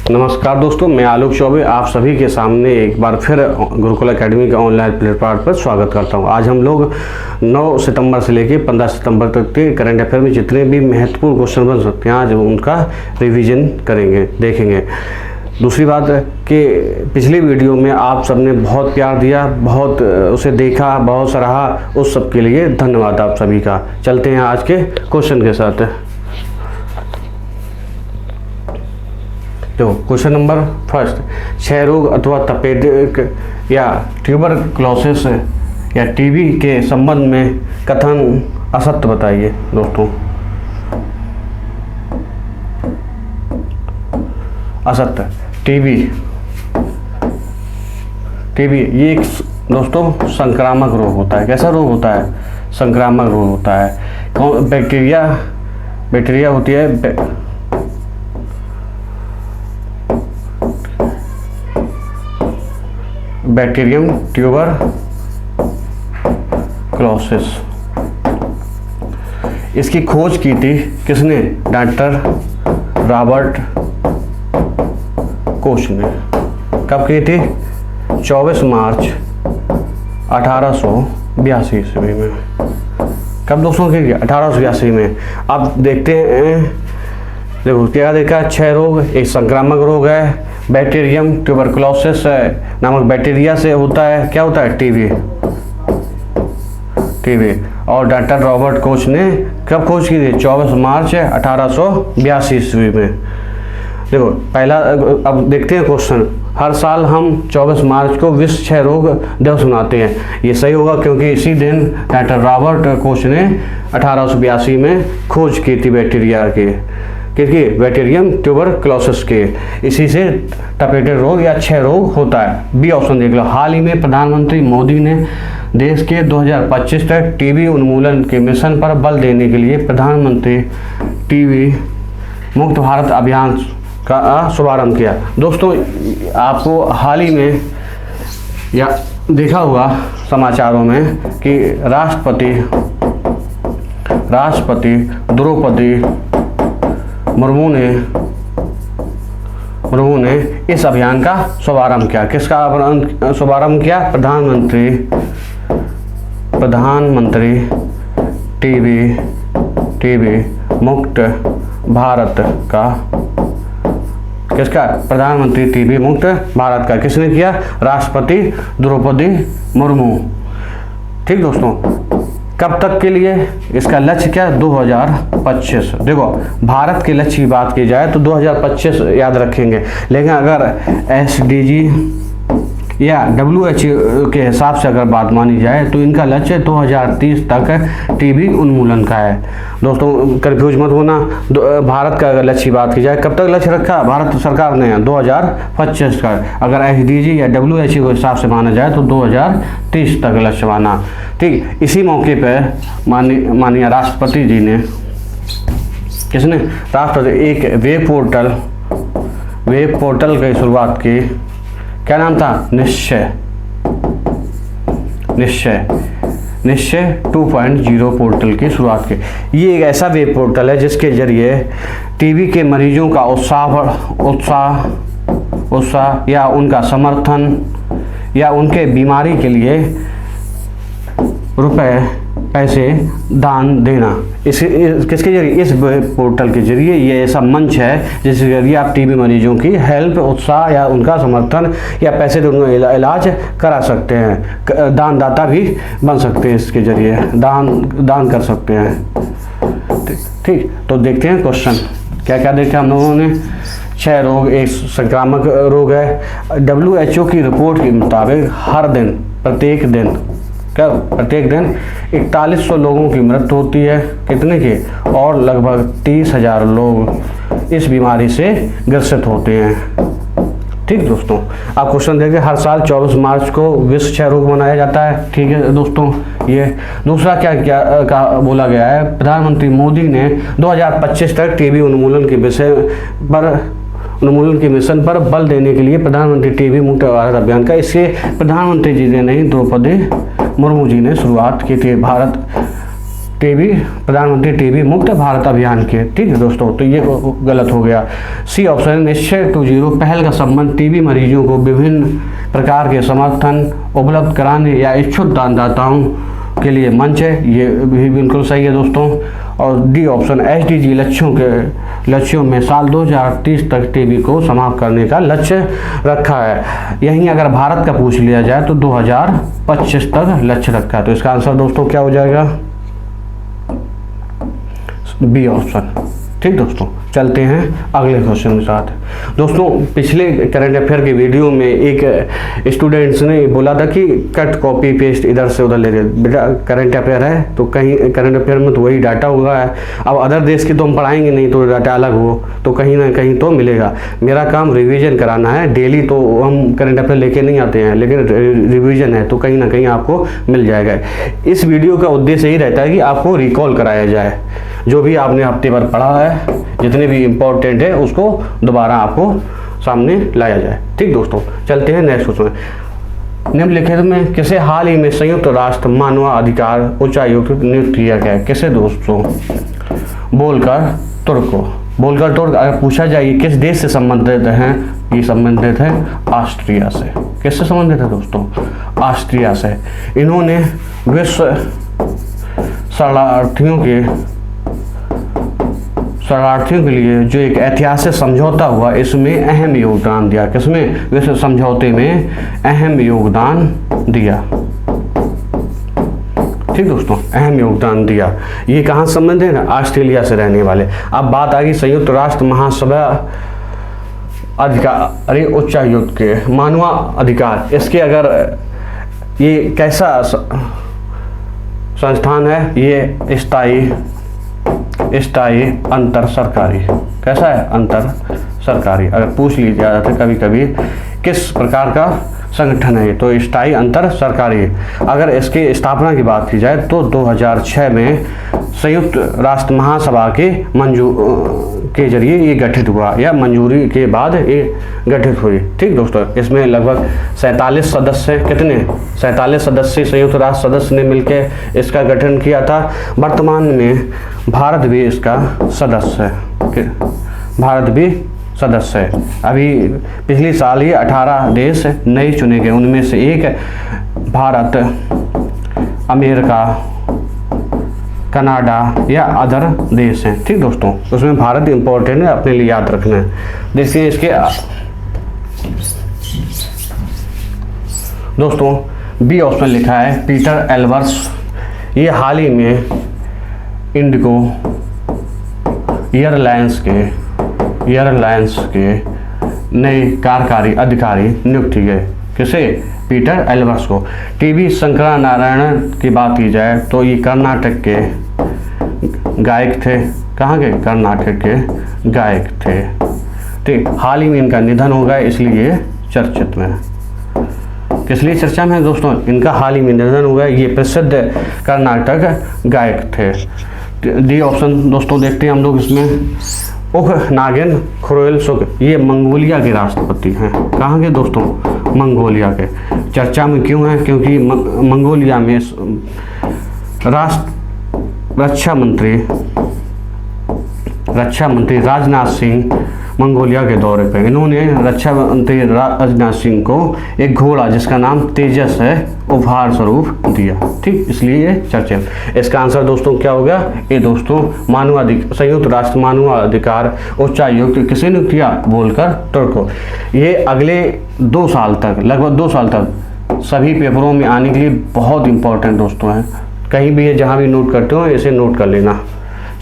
नमस्कार दोस्तों, मैं आलोक चौबे आप सभी के सामने एक बार फिर गुरुकुल एकेडमी के ऑनलाइन प्लेटफॉर्म पर स्वागत करता हूं। आज हम लोग 9 सितंबर से लेकर 15 सितंबर तक के करंट अफेयर में जितने भी महत्वपूर्ण क्वेश्चन बन सकते हैं आज उनका रिवीजन करेंगे, देखेंगे। दूसरी बात कि पिछली वीडियो में आप सबने बहुत प्यार दिया, बहुत उसे देखा, बहुत सराहा, उस सब के लिए धन्यवाद आप सभी का। चलते हैं आज के क्वेश्चन के साथ। तो क्वेश्चन नंबर फर्स्ट, क्षय रोग अथवा तपेदिक या ट्यूबरक्लोसिस या टीबी के संबंध में कथन असत्य बताइए। दोस्तों असत्य, टीबी ये एक दोस्तों संक्रामक रोग होता है। कैसा रोग होता है? संक्रामक रोग होता है। कौन? बैक्टीरिया होती है, बैक्टीरियम ट्यूबरक्लोसिस। इसकी खोज की थी किसने? डॉक्टर रॉबर्ट कोच ने। कब की थी? 24 मार्च 1882 ईस्वी में। कब दोस्तों की? 1882 में। अब देखते हैं, देखो क्या देखा। क्षय रोग एक संक्रामक रोग है, बैक्टीरियम ट्यूबरक्लोसिस नामक बैक्टीरिया से होता है। क्या होता है? टीबी। और डॉक्टर रॉबर्ट कोच ने कब खोज की थी? 24 मार्च 1882 ईस्वी में। देखो पहला, अब देखते हैं क्वेश्चन। हर साल हम 24 मार्च को विश्व क्षय रोग दिवस मनाते हैं। ये सही होगा क्योंकि इसी दिन डॉक्टर रॉबर्ट कोच ने 1882 में खोज की थी बैक्टीरिया के, क्योंकि बैक्टीरियम ट्यूबरक्लोसिस के। इसी से तपेदिक रोग या क्षय रोग होता है। बी ऑप्शन देख लो। हाल ही में प्रधानमंत्री मोदी ने देश के 2025 तक टीबी उन्मूलन के मिशन पर बल देने के लिए प्रधानमंत्री टीबी मुक्त भारत अभियान का शुभारंभ किया। दोस्तों आपको हाल ही में या देखा हुआ समाचारों में कि राष्ट्रपति द्रौपदी मुर्मू ने इस अभियान का शुभारंभ किया। किसका शुभारंभ किया? प्रधानमंत्री टीबी मुक्त भारत का। किसका? प्रधानमंत्री टीबी मुक्त भारत का। किसने किया? राष्ट्रपति द्रौपदी मुर्मू। ठीक दोस्तों, कब तक के लिए? इसका लक्ष्य क्या? 2025। देखो भारत के लक्ष्य की बात की जाए तो 2025 याद रखेंगे, लेकिन अगर SDG या WHO के हिसाब से अगर बात मानी जाए तो इनका लक्ष्य 2030 तक टीबी उन्मूलन का है। दोस्तों कंफ्यूज मत होना। भारत का अगर लक्ष्य की बात की जाए, कब तक लक्ष्य रखा भारत सरकार ने? 2025 का। अगर SDG या WHO के हिसाब से माना जाए तो 2030 तक लक्ष्य माना। ठीक, इसी मौके पर माननीय राष्ट्रपति जी ने, किसने? राष्ट्रपति एक वेब पोर्टल की शुरुआत की। क्या नाम था? निश्चय 2.0 पोर्टल की शुरुआत की। ये एक ऐसा वेब पोर्टल है जिसके जरिए टीबी के मरीजों का उत्साह या उनका समर्थन या उनके बीमारी के लिए पैसे दान देना। किसके जरिए? इस पोर्टल के जरिए। ये ऐसा मंच है जिसके जरिए आप टीबी मरीजों की हेल्प, उत्साह या उनका समर्थन या पैसे देकर उनका इलाज करा सकते हैं। दानदाता भी बन सकते हैं, इसके जरिए दान कर सकते हैं। ठीक, तो देखते हैं क्वेश्चन क्या क्या देखा हम लोगों ने। क्षय रोग एक संक्रामक रोग है। WHO की रिपोर्ट के मुताबिक हर दिन, प्रत्येक दिन 4100 लोगों की मृत्यु होती है। कितने के? और लगभग 30,000 लोग इस बीमारी से ग्रसित होते हैं। ठीक दोस्तों, आप क्वेश्चन देखिए। हर साल 24 मार्च को विश्व क्षय रोग मनाया जाता है। ठीक है दोस्तों, ये दूसरा क्या बोला गया है? प्रधानमंत्री मोदी ने 2025 तक टीबी उन्मूलन के मिशन पर बल देने के लिए प्रधानमंत्री टीबी मुक्त भारत अभियान का, इससे प्रधानमंत्री जी ने नहीं, द्रौपदी मुर्मू जी ने शुरुआत की थी। भारत टीबी, प्रधानमंत्री टीबी मुक्त भारत अभियान के। ठीक है दोस्तों, तो ये गलत हो गया। सी ऑप्शन निश्चय 20 पहल का संबंध टीबी मरीजों को विभिन्न प्रकार के समर्थन उपलब्ध कराने या इच्छुक दानदाताओं के लिए मंच है, ये भी बिल्कुल सही है दोस्तों। और डी ऑप्शन SDG लक्ष्यों में साल 2030 तक टीबी को समाप्त करने का लक्ष्य रखा है। यहीं अगर भारत का पूछ लिया जाए तो 2025 तक लक्ष्य रखा है। तो इसका आंसर दोस्तों क्या हो जाएगा? B option. ठीक दोस्तों, चलते हैं अगले क्वेश्चन के साथ। दोस्तों पिछले करंट अफेयर की वीडियो में एक स्टूडेंट्स ने बोला था कि कट कॉपी पेस्ट इधर से उधर ले रहे। बेटा करंट अफेयर है तो कहीं करंट अफेयर में तो वही डाटा होगा है। अब अदर देश की तो हम पढ़ाएंगे नहीं, तो डाटा अलग हो तो कहीं ना कहीं तो मिलेगा। मेरा काम रिवीजन कराना है, डेली तो हम करंट अफेयर लेके नहीं आते हैं, लेकिन रिवीजन है तो कहीं ना कहीं आपको मिल जाएगा। इस वीडियो का उद्देश्य यही रहता है कि आपको रिकॉल कराया जाए, जो भी आपने हफ्ते भर पढ़ा है, जितने भी इम्पोर्टेंट है उसको दोबारा आपको सामने लाया जाए। ठीक दोस्तों, चलते हैं नेक्स्ट क्वेश्चन। निम्नलिखित में किसे हाल ही में संयुक्त राष्ट्र मानवाधिकार उच्चायुक्त नियुक्त किया गया? किसे दोस्तों? वोल्कर तुर्क को। वोल्कर तुर्क अगर पूछा जाए किस देश से संबंधित हैं, ये संबंधित है ऑस्ट्रिया से। किससे संबंधित है दोस्तों? ऑस्ट्रिया से। इन्होंने विश्व शरणार्थियों के लिए जो एक ऐतिहासिक समझौता हुआ, इसमें अहम योगदान दिया। किसमें? विश्व समझौते में अहम योगदान दिया। ठीक दोस्तों, अहम योगदान दिया। ये कहाँ संबंधित है? ऑस्ट्रेलिया से रहने वाले। अब बात आ गई संयुक्त राष्ट्र महासभा अधिकारी उच्चायुक्त के मानवाधिकार। इसके अगर ये कैसा संस्थान है? ये स्थायी अंतर सरकारी। कैसा है? अंतर सरकारी। अगर पूछ लिया जाता है कभी कभी किस प्रकार का संगठन है तो स्थायी अंतर सरकारी। अगर इसकी स्थापना की बात की जाए तो 2006 में संयुक्त राष्ट्र महासभा के जरिए ये गठित हुआ, या मंजूरी के बाद ये गठित हुई। ठीक दोस्तों, इसमें लगभग 47 सदस्य, कितने? 47 सदस्य संयुक्त राष्ट्र सदस्य ने मिलकर इसका गठन किया था। वर्तमान में भारत भी इसका सदस्य है। भारत भी सदस्य है। अभी पिछले साल ही 18 देश नए चुने गए, उनमें से एक भारत, अमेरिका, कनाडा या अदर देश हैं। ठीक दोस्तों, उसमें भारत इंपॉर्टेंट है, अपने लिए याद रखना है। देखिए इसके दोस्तों बी ऑप्शन लिखा है पीटर एल्बर्स। ये हाल ही में इंडिगो एयरलाइंस के नए कार्यकारी अधिकारी नियुक्त किए गए। किसे? पीटर एल्बर्स को। टीवी शंकर नारायण की बात की जाए तो ये कर्नाटक के गायक थे। कहाँ के? कर्नाटक के गायक थे। ठीक, हाल ही में इनका निधन हो गया, इसलिए चर्चित में। किस लिए चर्चा में है दोस्तों? इनका हाल ही में निधन हो गया। ये प्रसिद्ध कर्नाटक गायक थे। डी ऑप्शन दोस्तों देखते हैं हम लोग इसमें। उख नागिन खुरेलसुख, ये मंगोलिया के राष्ट्रपति हैं। कहाँ के दोस्तों? मंगोलिया के। चर्चा में क्यों है? क्योंकि मंगोलिया में रक्षा मंत्री राजनाथ सिंह मंगोलिया के दौरे पे, इन्होंने रक्षा मंत्री राजनाथ सिंह को एक घोड़ा जिसका नाम तेजस है उपहार स्वरूप दिया। ठीक, इसलिए ये चर्चा। इसका आंसर दोस्तों क्या हो गया? ये दोस्तों संयुक्त राष्ट्र मानवाधिकार उच्चायुक्त किसे ने किया? वोल्कर तुर्क को। ये अगले 2 साल तक, लगभग 2 साल तक सभी पेपरों में आने के लिए बहुत इंपॉर्टेंट दोस्तों है। कहीं भी ये जहाँ भी नोट करते हो इसे नोट कर लेना।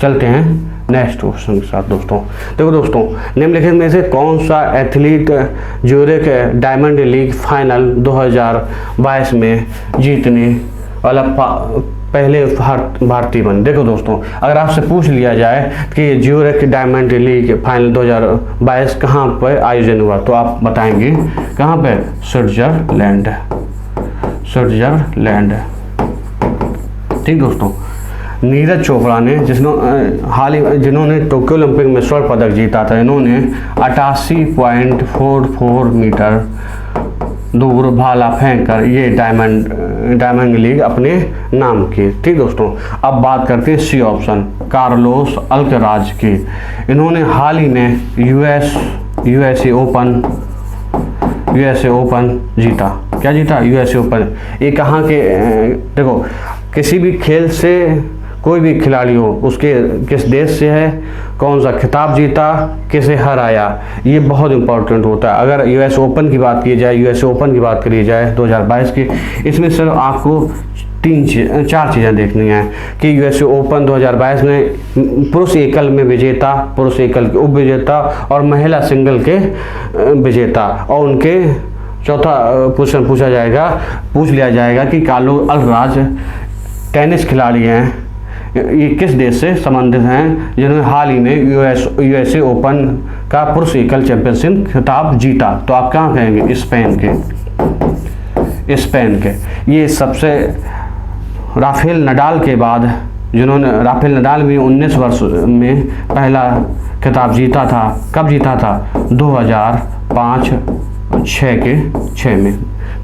चलते हैं नेक्स्ट क्वेश्चन के साथ दोस्तों। देखो दोस्तों, निम्नलिखित में से कौन सा athlete Zurich diamond league final 2022 में जीतने वाला पहले भारतीय बने? देखो दोस्तों, अगर आपसे पूछ लिया जाए कि ज्यूरिख डायमंड लीग फाइनल 2022 कहाँ पर आयोजन हुआ तो आप बताएंगे कहाँ पे? स्विट्जरलैंड। ठीक दोस्तों, नीरज चोपड़ा ने जिन्होंने टोक्यो ओलंपिक में स्वर्ण पदक जीता था, इन्होंने 88.44 मीटर दूर भाला फेंक कर ये डायमंड लीग अपने नाम की। ठीक दोस्तों, अब बात करते हैं सी ऑप्शन, कार्लोस अल्कराज की। इन्होंने हाल ही में यूएसए ओपन जीता। क्या जीता? USA open. ये कहाँ के, देखो किसी भी खेल से कोई भी खिलाड़ी हो, उसके किस देश से है, कौन सा खिताब जीता, किसे हराया, ये बहुत इंपॉर्टेंट होता है। अगर यूएस ओपन की बात की जाए, यूएसए ओपन की बात करी जाए 2022 की, इसमें सिर्फ आपको 4 चीज़ें देखनी है कि यूएसए ओपन 2022 में पुरुष एकल में विजेता, पुरुष एकल के उप विजेता और महिला सिंगल के विजेता, और उनके चौथा क्वेश्चन पूछ लिया जाएगा कि कार्लोस अल्कराज टेनिस खिलाड़ी हैं, ये किस देश से संबंधित हैं जिन्होंने हाल ही में यूएसए ओपन का पुरुष एकल चैंपियनशिप खिताब जीता। तो आप कहाँ कहेंगे? स्पेन के। ये सबसे राफेल नडाल के बाद, जिन्होंने राफेल नडाल भी 19 वर्ष में पहला खिताब जीता था। कब जीता था? 2005-6 में।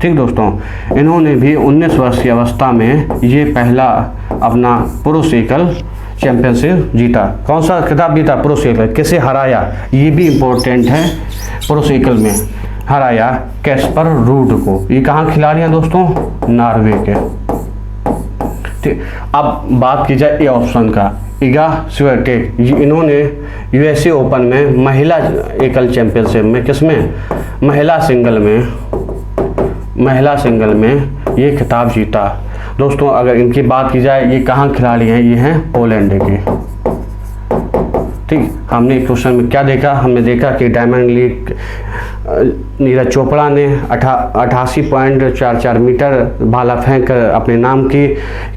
ठीक दोस्तों, इन्होंने भी 19 वर्ष की अवस्था में ये पहला अपना पुरुष एकल चैंपियनशिप जीता। कौन सा खिताब जीता? पुरुष एकल। किसे हराया? ये भी इम्पोर्टेंट है। पुरुष एकल में हराया कैस्पर रूड को। ये कहाँ खिलाड़ी हैं दोस्तों? नॉर्वे के। ठीक, अब बात की जाए ए ऑप्शन का, इगा स्वियाटेक। इन्होंने यूएसए ओपन में महिला एकल चैंपियनशिप में, किसमें? महिला सिंगल में ये खिताब जीता। दोस्तों अगर इनकी बात की जाए, ये कहाँ खिलाड़ी हैं? ये हैं पोलैंड के। ठीक, हमने क्वेश्चन में क्या देखा? हमने देखा कि डायमंड लीग नीरज चोपड़ा ने 88.44 मीटर भाला फेंक कर अपने नाम की।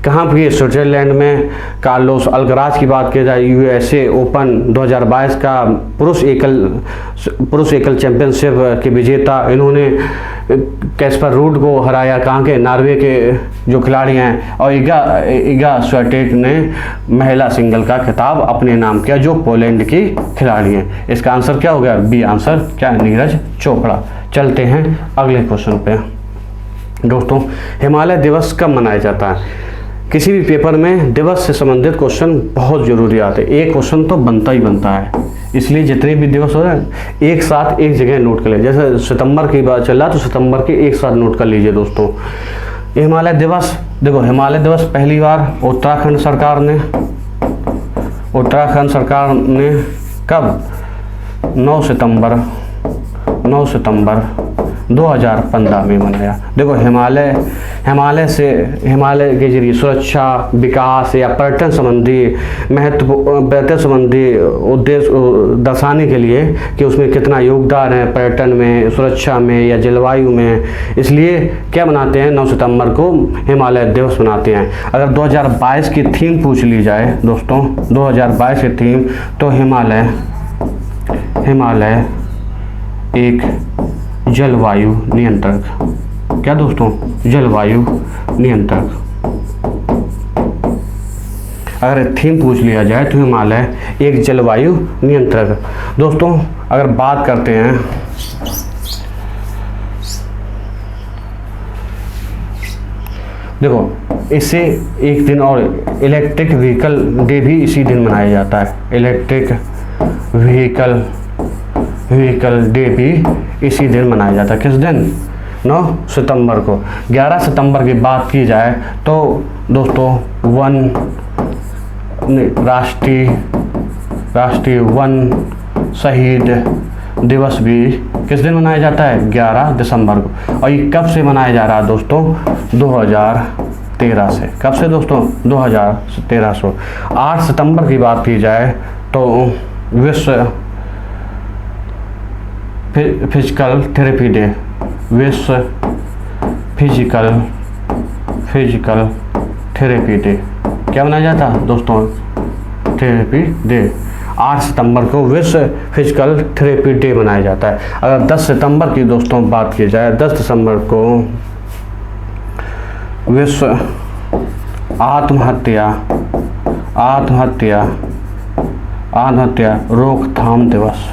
कहाँ पर? स्विट्जरलैंड में। कार्लोस अल्कराज की बात की जाए, यूएसए ओपन 2022 का पुरुष एकल चैंपियनशिप के विजेता। इन्होंने कैस्पर रूड को हराया। कहाँ के? नॉर्वे के जो खिलाड़ी हैं। और इगा स्वियाटेक ने महिला सिंगल का खिताब अपने नाम किया, जो पोलैंड की खिलाड़ी हैं। इसका आंसर क्या हो गया? B answer. क्या? नीरज चोपड़ा। चलते हैं अगले क्वेश्चन पे। दोस्तों हिमालय दिवस कब मनाया जाता है? किसी भी पेपर में दिवस से संबंधित क्वेश्चन बहुत जरूरी आते हैं। एक क्वेश्चन तो बनता ही बनता है, इसलिए जितने भी दिवस हो रहे हैं एक साथ एक जगह नोट कर ले। जैसे सितंबर की बात चल रहा है तो सितंबर के एक साथ नोट कर लीजिए दोस्तों। हिमालय दिवस, देखो हिमालय दिवस पहली बार उत्तराखंड सरकार ने कब? 9 सितंबर 2015 में मनाया। देखो हिमालय के जरिए सुरक्षा, विकास या पर्यटन संबंधी उद्देश्य दर्शाने के लिए कि उसमें कितना योगदान है पर्यटन में, सुरक्षा में या जलवायु में, इसलिए क्या मनाते हैं? 9 सितंबर को हिमालय दिवस मनाते हैं। अगर 2022 की थीम पूछ ली जाए दोस्तों, 2022 की थीम, तो हिमालय एक जलवायु नियंत्रक। क्या दोस्तों? जलवायु नियंत्रक। अगर थीम पूछ लिया जाए तो हिमालय एक जलवायु नियंत्रक। दोस्तों अगर बात करते हैं, देखो इससे एक दिन और इलेक्ट्रिक व्हीकल डे भी इसी दिन मनाया जाता है। इलेक्ट्रिक व्हीकल डे भी इसी दिन मनाया जाता है। किस दिन? 9 सितंबर को। 11 सितंबर की बात की जाए तो दोस्तों राष्ट्रीय वन शहीद दिवस भी किस दिन मनाया जाता है? 11 दिसंबर को। और ये कब से मनाया जा रहा है दोस्तों? 2013 से। कब से दोस्तों? 2013 से। 8 सितंबर की बात की जाए तो विश्व फिजिकल थेरेपी डे, विश्व फिजिकल थेरेपी डे क्या मनाया जाता है दोस्तों? Therapy day. 8 सितंबर को विश्व फिजिकल थेरेपी डे मनाया जाता है। अगर 10 सितंबर की दोस्तों बात की जाए, 10 दिसंबर को विश्व आत्महत्या रोकथाम दिवस।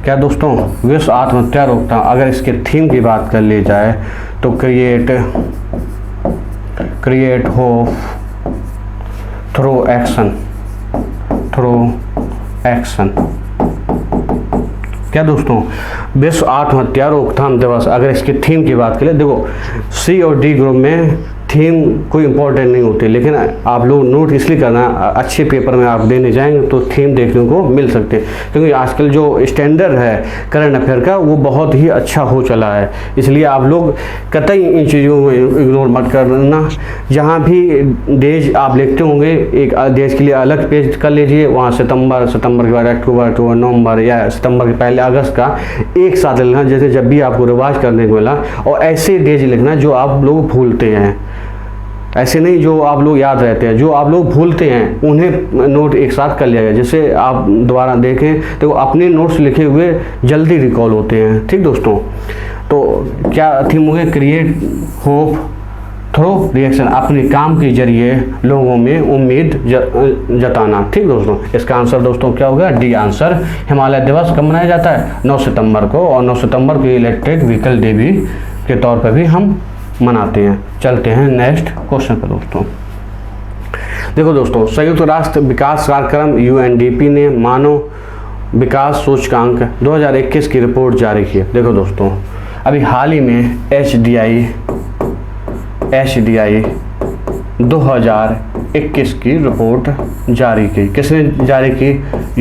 क्या दोस्तों, विश्व आत्महत्या रोकथाम। अगर इसके थीम की बात कर ली जाए तो क्रिएट होप थ्रू एक्शन। क्या दोस्तों, विश्व आत्महत्या रोकथाम दिवस। अगर इसकी थीम की बात करें, देखो सी और डी ग्रुप में थीम कोई इम्पोर्टेंट नहीं होती, लेकिन आप लोग नोट इसलिए करना, अच्छे पेपर में आप देने जाएंगे तो थीम देखने को मिल सकते हैं, क्योंकि आजकल जो स्टैंडर्ड है करंट अफेयर का वो बहुत ही अच्छा हो चला है। इसलिए आप लोग कतई इन चीज़ों में इग्नोर मत करना। जहाँ भी देश आप लिखते होंगे, एक देश के लिए अलग पेज कर लीजिए, वहाँ सितंबर के बाद अक्टूबर नवंबर या सितंबर के पहले अगस्त का एक साथ लिखना, जैसे जब भी आपको रिवाज करने को मिला। और ऐसे डेज लिखना जो आप लोग भूलते हैं, ऐसे नहीं जो आप लोग याद रहते हैं, जो आप लोग भूलते हैं उन्हें नोट एक साथ कर लिया गया, जिससे आप दोबारा देखें तो अपने नोट्स लिखे हुए जल्दी रिकॉल होते हैं। ठीक दोस्तों, तो क्या थीम हो गया, क्रिएट होप थ्रू रिएक्शन, अपने काम के जरिए लोगों में उम्मीद जताना। ठीक दोस्तों, इसका आंसर दोस्तों क्या होगा, डी आंसर। हिमालय दिवस कब मनाया जाता है, 9 सितंबर को, और 9 सितंबर को इलेक्ट्रिक व्हीकल डे भी के तौर पर भी हम मनाते हैं। चलते हैं नेक्स्ट क्वेश्चन पर दोस्तों। देखो दोस्तों, संयुक्त राष्ट्र विकास कार्यक्रम UNDP ने मानव विकास सूचकांक 2021 की रिपोर्ट जारी की है। देखो दोस्तों, अभी हाल ही में HDI 2021 की रिपोर्ट जारी की। किसने जारी की,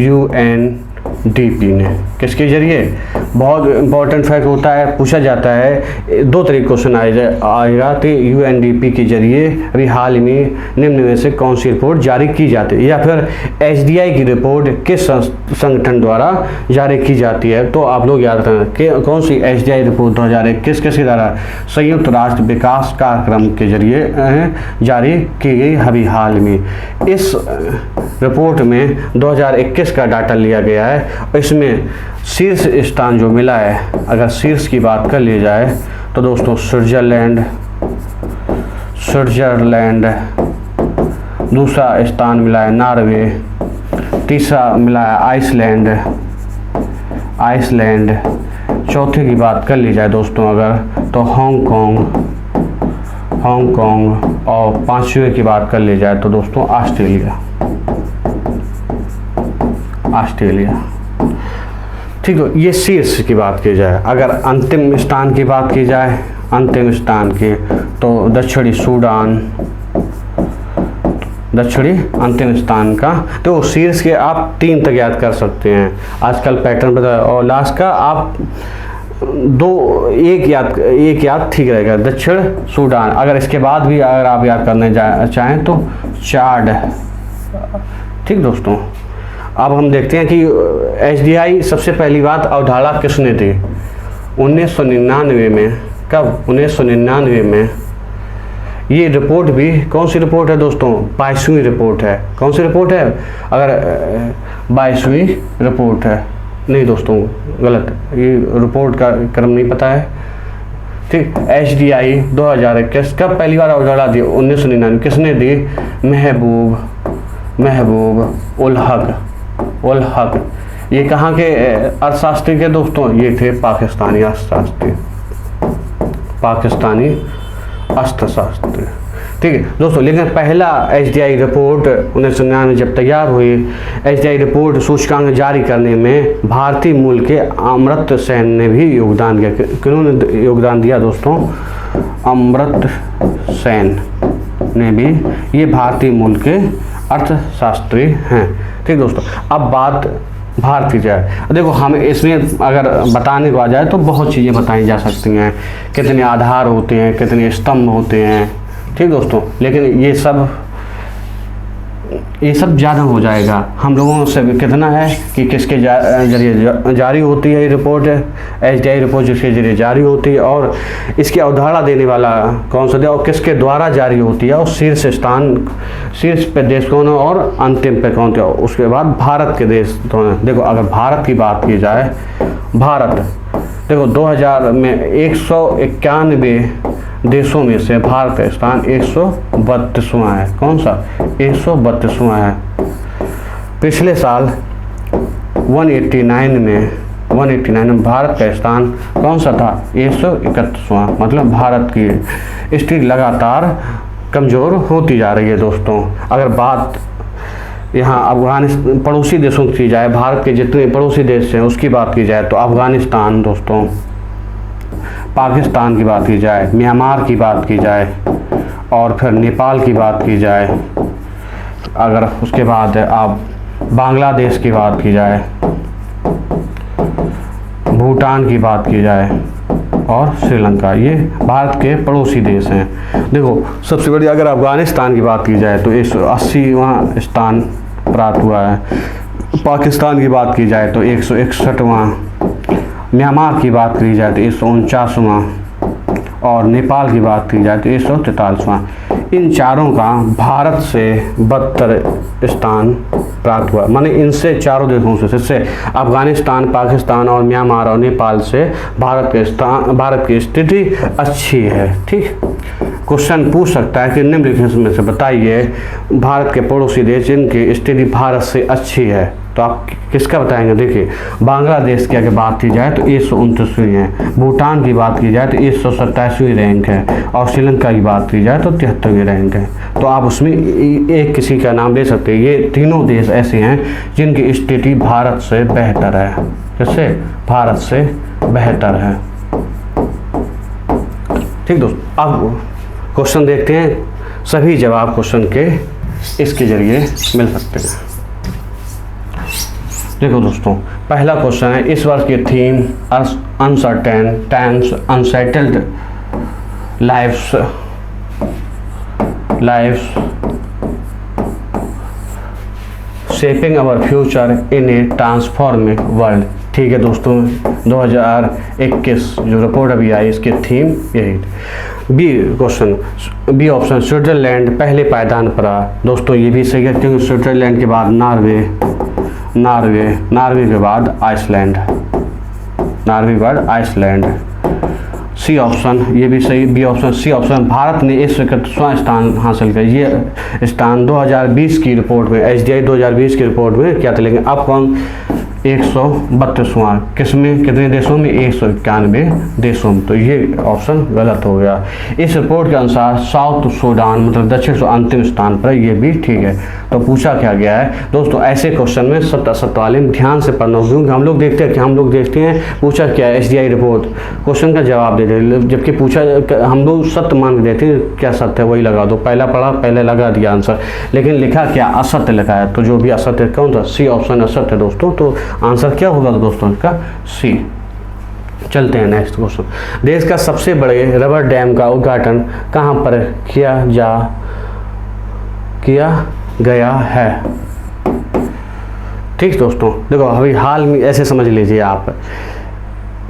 UNDP ने। किसके जरिए, बहुत इंपॉर्टेंट फैक्ट होता है, पूछा जाता है, 2 तरीके क्वेश्चन आएगा तो UNDP के जरिए अभी हाल में निम्न में से कौन सी रिपोर्ट जारी की जाती है, या फिर HDI की रिपोर्ट किस संगठन द्वारा जारी की जाती है। तो आप लोग याद रखना कि कौन सी HDI रिपोर्ट 2021 किसके द्वारा, संयुक्त राष्ट्र विकास कार्यक्रम के जरिए जारी की गई अभी हाल में। इस रिपोर्ट में 2021 का डाटा लिया गया है। इसमें शीर्ष स्थान जो मिला है, अगर शीर्ष की बात कर ली जाए तो दोस्तों स्विट्जरलैंड, दूसरा स्थान मिला है नॉर्वे, तीसरा मिला है आइसलैंड, चौथे की बात कर ली जाए दोस्तों अगर तो हांगकांग, और 5वें की बात कर ली जाए तो दोस्तों ऑस्ट्रेलिया। ठीक है, ये शीर्ष की बात की जाए। अगर अंतिम स्थान की बात की जाए, अंतिम स्थान की, तो दक्षिणी सूडान, अंतिम स्थान का। तो शीर्ष के आप 3 तक याद कर सकते हैं, आजकल पैटर्न बदला, और लास्ट का आप एक याद ठीक रहेगा, दक्षिण सूडान। अगर इसके बाद भी अगर आप याद करने चाहें तो चाड। ठीक दोस्तों, अब हम देखते हैं कि HDI सबसे पहली बात अवधारणा किसने दी, 1999 में। कब, 1999 में। ये रिपोर्ट भी कौन सी रिपोर्ट है दोस्तों, 22वीं रिपोर्ट है। कौन सी रिपोर्ट है, अगर 22वीं रिपोर्ट है, नहीं दोस्तों गलत, ये रिपोर्ट का क्रम नहीं पता है। ठीक, HDI 2021 कब पहली बार अवधारणा दी, 1999। किसने दी, महबूब उल हक। ये कहाँ के अर्थशास्त्री के दोस्तों, ये थे पाकिस्तानी अर्थशास्त्री। ठीक है दोस्तों, लेकिन पहला HDI रिपोर्ट 1999 में जब तैयार हुई, HDI रिपोर्ट सूचकांक जारी करने में भारतीय मूल के अमर्त्य सेन ने भी योगदान दिया। किन्होंने योगदान दिया दोस्तों, अमर्त्य सेन ने भी, ये भारतीय मूल के अर्थशास्त्री हैं। ठीक दोस्तों, अब बात भारत की जाए, देखो हम इसमें अगर बताने को आ जाए तो बहुत चीज़ें बताई जा सकती हैं, कितने आधार होते हैं, कितने स्तंभ होते हैं। ठीक दोस्तों, लेकिन ये सब ज़्यादा हो जाएगा। हम लोगों से कितना है कि किसके जरिए जारी होती है ये रिपोर्ट, HDI रिपोर्ट जिसके जरिए जारी होती है, और इसकी अवधारणा देने वाला कौन सा, और किसके द्वारा जारी होती है, और शीर्ष पे देश कौन है, और अंतिम पे कौन थे, उसके बाद भारत के देश कौन है। देखो अगर भारत की बात की जाए, भारत देखो 2000 में 191 देशों में से भारत का स्थान 132वां है। कौन सा, 132वां है। पिछले साल 189 में 189 में भारत का स्थान कौन सा था? 131वां। मतलब भारत की स्थिति लगातार कमज़ोर होती जा रही है दोस्तों। अगर बात यहाँ अफगानिस्तान पड़ोसी देशों की जाए, भारत के जितने पड़ोसी देश हैं उसकी बात की जाए तो अफगानिस्तान दोस्तों, पाकिस्तान की बात की जाए, म्यांमार की बात की जाए और फिर नेपाल की बात की जाए, अगर उसके बाद आप बांग्लादेश की बात की जाए, भूटान की बात की जाए और श्रीलंका, ये भारत के पड़ोसी देश हैं। देखो सबसे बड़ी अगर अफगानिस्तान की बात की जाए तो 180वां स्थान प्राप्त हुआ है। पाकिस्तान की बात की जाए तो 161वां, म्यांमार की बात की जाए तो 149वां और नेपाल की बात की जाए तो 143वां। इन चारों का भारत से 72 स्थान प्राप्त हुआ। माने इनसे चारों देशों से, जिससे अफगानिस्तान, पाकिस्तान और म्यांमार और नेपाल से भारत की स्थिति अच्छी है। ठीक, क्वेश्चन पूछ सकता है कि निम्नलिखित में से बताइए भारत के पड़ोसी देश जिनकी स्थिति भारत से अच्छी है, तो आप किसका बताएंगे? देखिए बांग्लादेश की अगर बात की जाए तो 129वीं है, भूटान की बात की जाए तो 127वीं रैंक है और श्रीलंका की बात की जाए तो 73वीं रैंक है। तो आप उसमें एक किसी का नाम दे सकते हैं। ये तीनों देश ऐसे हैं जिनकी स्थिति भारत से बेहतर है। किससे? भारत से बेहतर है। ठीक दोस्तों, अब क्वेश्चन देखते हैं। सभी जवाब क्वेश्चन के इसके जरिए मिल सकते हैं। देखो दोस्तों, पहला क्वेश्चन है, इस वर्ष की theme uncertain times unsettled lives shaping our future in a transforming world. ठीक है दोस्तों, 2021 जो रिपोर्ट अभी आई इसकी थीम यही। B question, B option, Switzerland पहले पायदान पर आ। दोस्तों ये भी सही है क्योंकि स्विट्जरलैंड के बाद नार्वे के बाद आइसलैंड, सी ऑप्शन ये भी सही, B option, C option, Bharat ने इस 31वां स्थान हासिल किया। ये स्थान 2020 की रिपोर्ट में, HDI 2020 की रिपोर्ट में क्या था, लेकिन अब कौन 132वां, किसमें, कितने देशों में? 191 देशों में। तो ये ऑप्शन गलत हो गया। इस रिपोर्ट के अनुसार साउथ सूडान मतलब दक्षिण सूडान अंतिम स्थान पर, ये भी ठीक है। तो पूछा क्या गया है दोस्तों, ऐसे क्वेश्चन में सत्य वाले ध्यान से पढ़ना होगा क्योंकि हम लोग देखते हैं पूछा क्या है HDI रिपोर्ट, क्वेश्चन का जवाब दे दे, जबकि पूछा हम लोग सत्य मान के देते हैं, क्या सत्य है वही लगा दो, पहला पढ़ा पहले लगा दिया आंसर, लेकिन लिखा क्या? असत्य लिखा है। तो जो भी असत्य कौन था? सी ऑप्शन असत्य है दोस्तों। तो आंसर क्या होगा दोस्तों इसका? सी। चलते हैं नेक्स्ट क्वेश्चन। देश का सबसे बड़े रबर डैम का उद्घाटन कहाँ पर किया गया है? ठीक दोस्तों, देखो अभी हाल में ऐसे समझ लीजिए आप,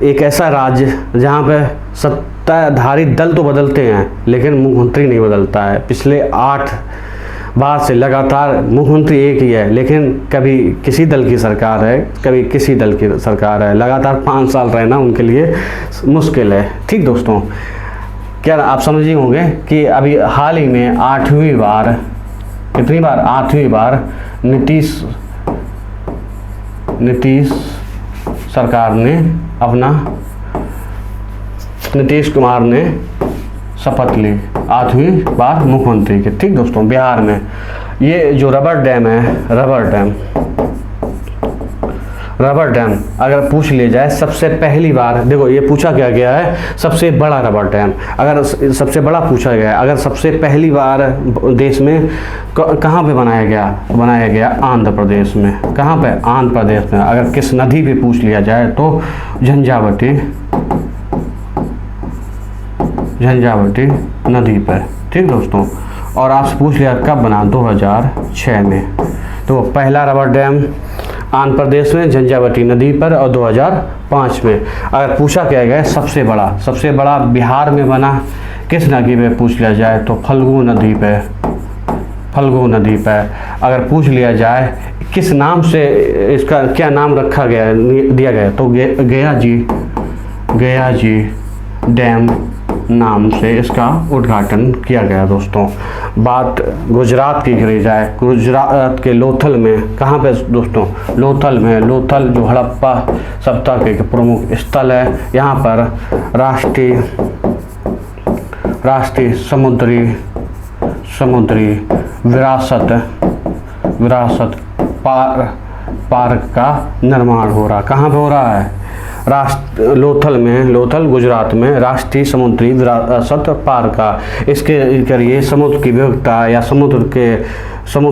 एक ऐसा राज्य जहाँ पे सत्ताधारी दल तो बदलते हैं लेकिन मुख्यमंत्री नहीं बदलता है। पिछले 8 बार से लगातार मुख्यमंत्री एक ही है, लेकिन कभी किसी दल की सरकार है, कभी किसी दल की सरकार है। लगातार 5 साल रहना उनके लिए मुश्किल है। ठीक दोस्तों, क्या आप समझे होंगे कि अभी हाल ही में 8वीं बार, कितनी बार? 8वीं बार नीतीश सरकार ने नीतीश कुमार ने शपथ ली 8वीं बार मुख्यमंत्री के। ठीक दोस्तों, बिहार में ये जो रबर डैम है, रबर डैम अगर पूछ लिया जाए सबसे पहली बार, देखो ये पूछा क्या गया है, सबसे बड़ा रबर डैम, अगर सबसे बड़ा पूछा गया है, अगर सबसे पहली बार देश में कहाँ पे बनाया गया? आंध्र प्रदेश में। कहाँ पे? आंध्र प्रदेश में। अगर किस नदी पे पूछ लिया जाए तो झंझावती नदी पर। ठीक दोस्तों, और आपसे पूछ लिया कब बना? 2006 में। तो पहला रबर डैम आंध्र प्रदेश में झंझावती नदी पर और 2005 में। अगर पूछा क्या गया सबसे बड़ा बिहार में बना किस नदी पे पूछ लिया जाए तो फल्गु नदी पर। अगर पूछ लिया जाए किस नाम से इसका क्या नाम रखा गया दिया गया तो गया जी डैम नाम से इसका उद्घाटन किया गया दोस्तों। बात गुजरात की करी जाए, गुजरात के लोथल में, कहाँ पे दोस्तों, लोथल में, लोथल जो हड़प्पा सभ्यता के प्रमुख स्थल है, यहाँ पर राष्ट्रीय समुद्री विरासत पार्क का निर्माण हो रहा। कहाँ पे हो रहा है? लोथल गुजरात में राष्ट्रीय समुद्री विरासत पार्क का। इसके जरिए समुद्र की विविधता या समुद्र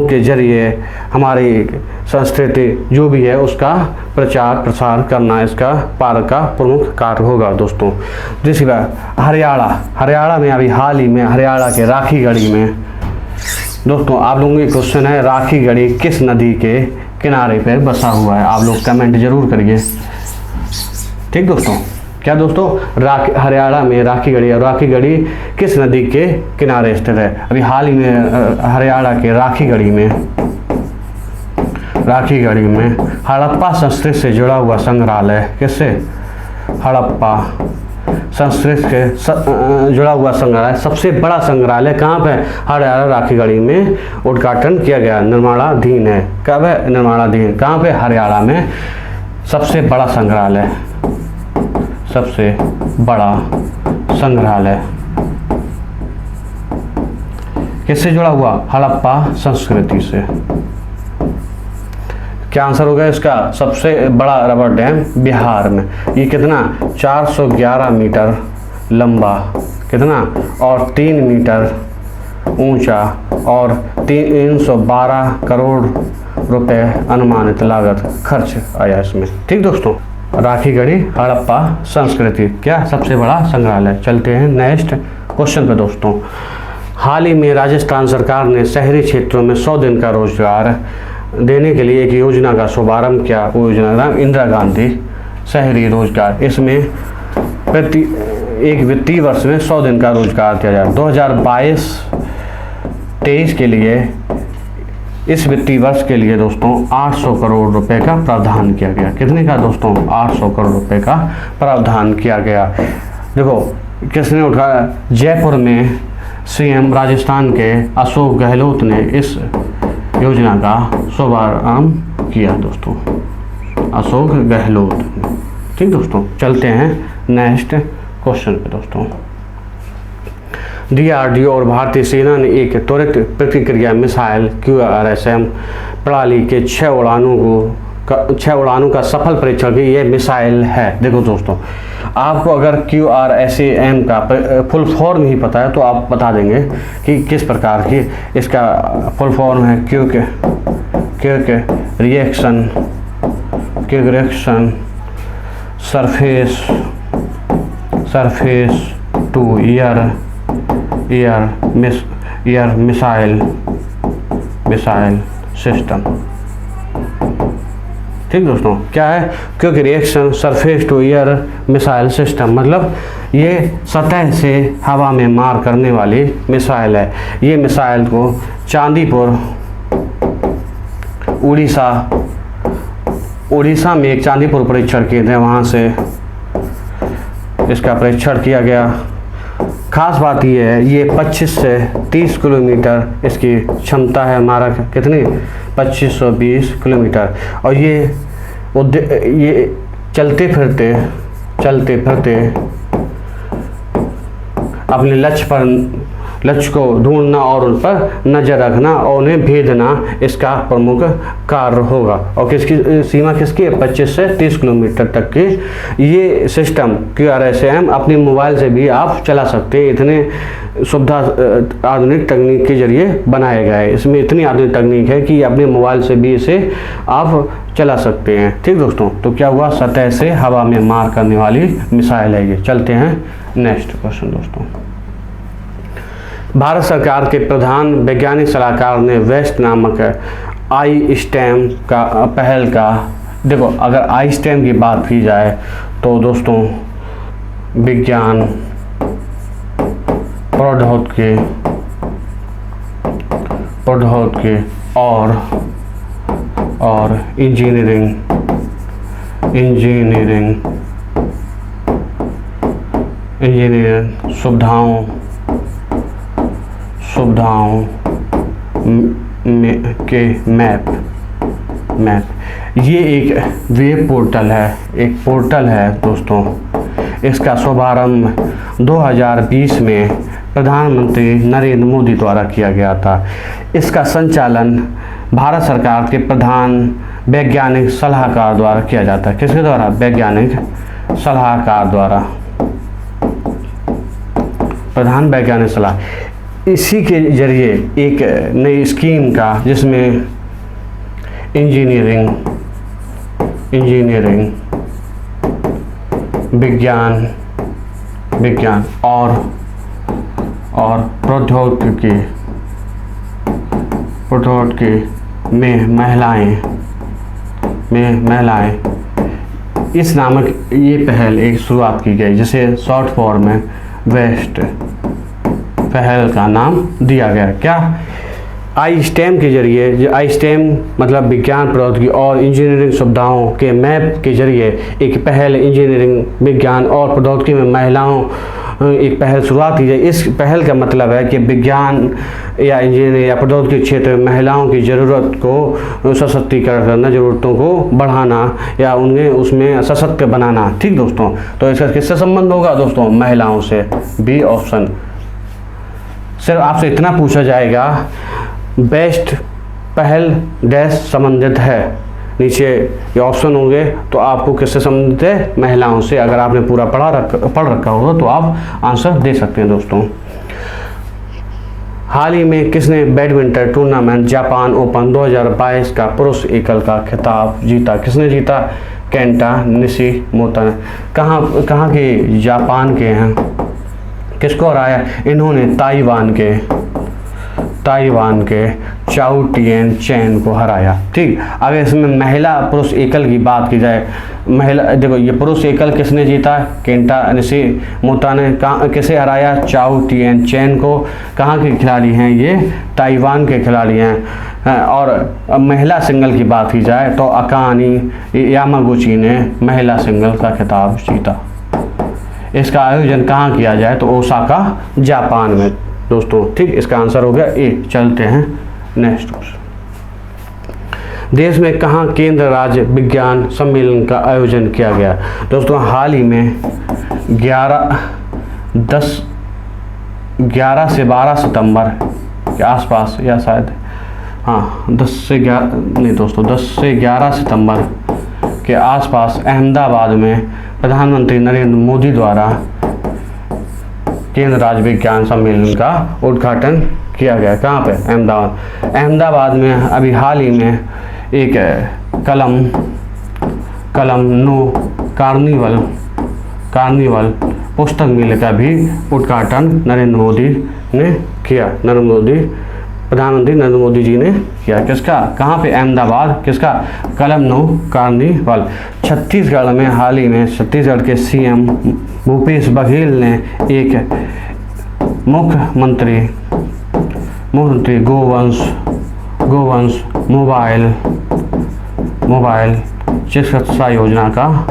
के जरिए हमारी संस्कृति जो भी है उसका प्रचार प्रसार करना इसका पार्क का प्रमुख कार्य होगा दोस्तों। दूसरी बात, हरियाणा में अभी हाल ही में हरियाणा के राखीगढ़ी में दोस्तों, आप लोगों के क्वेश्चन है राखीगढ़ी किस नदी के किनारे पर बसा हुआ है? आप लोग कमेंट जरूर करिए। ठीक दोस्तों, क्या दोस्तों, हरियाणा में राखीगढ़ी, और राखीगढ़ी किस नदी के किनारे स्थित है? अभी हाल ही में हरियाणा के राखीगढ़ी में हड़प्पा संस्कृति से जुड़ा हुआ संग्रहालय, किससे? हड़प्पा संस्कृति से जुड़ा हुआ संग्रहालय, सबसे बड़ा संग्रहालय कहाँ पे? हरियाणा राखीगढ़ी में उद्घाटन किया गया, निर्माणाधीन है। कब है? निर्माणाधीन। कहाँ पे? हरियाणा में। सबसे बड़ा संग्रहालय किससे जुड़ा हुआ? हड़प्पा संस्कृति से। क्या आंसर होगा इसका? सबसे बड़ा रबर डैम बिहार में। ये कितना? 411 मीटर लंबा, कितना? और 3 मीटर ऊंचा, और 312 करोड़ रुपए अनुमानित लागत खर्च आया इसमें। ठीक दोस्तों, राखीगढ़ी हड़प्पा संस्कृति क्या सबसे बड़ा संग्रहालय। चलते हैं नेक्स्ट क्वेश्चन पे दोस्तों। हाल ही में राजस्थान सरकार ने शहरी क्षेत्रों में 100 दिन का रोजगार देने के लिए एक योजना का शुभारंभ किया। वो योजना का नाम इंदिरा गांधी शहरी रोजगार। इसमें एक वित्तीय वर्ष में 100 दिन का रोजगार दिया जाए। 2022-23 के लिए, इस वित्तीय वर्ष के लिए दोस्तों 800 करोड़ रुपए का प्रावधान किया गया। कितने का दोस्तों? 800 करोड़ रुपए का प्रावधान किया गया। देखो किसने उठाया? जयपुर में सीएम राजस्थान के अशोक गहलोत ने इस योजना का शुभारंभ किया दोस्तों, अशोक गहलोत। ठीक दोस्तों, चलते हैं नेक्स्ट क्वेश्चन पे दोस्तों। DRDO और भारतीय सेना ने एक त्वरित प्रतिक्रिया मिसाइल QRSM प्रणाली के 6 उड़ानों का सफल परीक्षण की ये मिसाइल है। देखो दोस्तों, आपको अगर QRSAM का फुल फॉर्म ही पता है तो आप बता देंगे कि किस प्रकार की इसका फुल फॉर्म है। Quick reaction surface to air missile system. ठीक दोस्तों, क्या है? Quick reaction surface to air missile system, मतलब ये सतह से हवा में मार करने वाली मिसाइल है। ये मिसाइल को चांदीपुर उड़ीसा में एक चांदीपुर परीक्षण किए थे, वहाँ से इसका परीक्षण किया गया। खास बात ये है, ये 25 से 30 किलोमीटर इसकी क्षमता है। हमारा कितनी? 2520 किलोमीटर। और ये चलते फिरते अपने लक्ष्य को ढूंढना और उन पर नज़र रखना और उन्हें भेजना इसका प्रमुख कार्य होगा। और किसकी सीमा किसकी है? 25 से 30 किलोमीटर तक की ये सिस्टम QRSAM अपने मोबाइल से भी आप चला सकते हैं। इतने सुविधा आधुनिक तकनीक के जरिए बनाया गया है। इसमें इतनी आधुनिक तकनीक है कि अपने मोबाइल से भी इसे आप चला सकते हैं। ठीक दोस्तों, तो क्या हुआ? सतह से हवा में मार करने वाली मिसाइल है ये। चलते हैं नेक्स्ट क्वेश्चन दोस्तों। भारत सरकार के प्रधान वैज्ञानिक सलाहकार ने वेस्ट नामक iSTEM का पहल का, देखो अगर iSTEM की बात की जाए तो दोस्तों विज्ञान, प्रौद्योगिकी और इंजीनियरिंग सुविधाओं के मैप। ये एक वेब पोर्टल है, एक पोर्टल है दोस्तों। इसका शुभारंभ 2020 में प्रधानमंत्री नरेंद्र मोदी द्वारा किया गया था। इसका संचालन भारत सरकार के प्रधान वैज्ञानिक सलाहकार द्वारा किया जाता है। किसके द्वारा? वैज्ञानिक सलाहकार द्वारा, प्रधान वैज्ञानिक सलाह। इसी के जरिए एक नई स्कीम का, जिसमें इंजीनियरिंग, विज्ञान और प्रौद्योगिकी में महिलाएं इस नामक ये पहल एक शुरुआत की गई, जिसे शॉर्ट फॉर्म में वेस्ट पहल का नाम दिया गया। क्या? iSTEM के जरिए, जो iSTEM मतलब विज्ञान, प्रौद्योगिकी और इंजीनियरिंग सुविधाओं के मैप के जरिए एक पहल इंजीनियरिंग, विज्ञान और प्रौद्योगिकी में महिलाओं एक पहल शुरुआत की जाए। इस पहल का मतलब है कि विज्ञान या इंजीनियरिंग या प्रौद्योगिकी क्षेत्र में महिलाओं की ज़रूरत को सशक्तिकरण करना, ज़रूरतों को बढ़ाना या उन्हें उसमें सशक्त बनाना। ठीक दोस्तों, तो इसका किससे संबंध होगा दोस्तों? महिलाओं से। B option. सिर्फ आपसे इतना पूछा जाएगा, बेस्ट पहल डैश संबंधित है, नीचे ये ऑप्शन होंगे, तो आपको किससे संबंधित है? महिलाओं से। अगर आपने पूरा पढ़ रखा होगा तो आप आंसर दे सकते हैं दोस्तों। हाल ही में किसने बैडमिंटन टूर्नामेंट जापान ओपन 2022 का पुरुष एकल का खिताब जीता? किसने जीता? Kenta Nishimoto. कहाँ के? जापान के हैं। किसको हराया? इन्होंने ताइवान के चाउ टिएन चैन को हराया। ठीक, अगर इसमें महिला पुरुष एकल की बात की जाए, महिला देखो, ये पुरुष एकल किसने जीता? केंटा निशिमोतो ने। किसे हराया? चाउ टिएन चैन को। कहाँ के खिलाड़ी हैं ये? ताइवान के खिलाड़ी हैं। और महिला सिंगल की बात की जाए तो अकाने यामागुची ने महिला सिंगल का खिताब जीता। इसका आयोजन कहाँ किया जाए? तो ओसाका जापान में दोस्तों। ठीक, इसका आंसर हो गया ए। चलते हैं नेक्स्ट क्वेश्चन। देश में कहाँ केंद्र राज्य विज्ञान सम्मेलन का आयोजन किया गया? दोस्तों, हाल ही में 11 से 12 सितंबर के आसपास, या शायद 10 से 11 सितंबर के आसपास अहमदाबाद में प्रधानमंत्री नरेंद्र मोदी द्वारा केंद्र राज्य विज्ञान सम्मेलन का उद्घाटन किया गया। कहाँ पे? अहमदाबाद में। अभी हाल ही में एक कलम नो कार्निवल पुस्तक मेले का भी उद्घाटन प्रधानमंत्री नरेंद्र मोदी जी ने किया। किसका? कहाँ पे? अहमदाबाद। किसका? कलम नो कार्निवल। छत्तीसगढ़ में हाल ही में छत्तीसगढ़ के सीएम भूपेश बघेल ने एक मुख्यमंत्री गोवंश मोबाइल चिकित्सा योजना का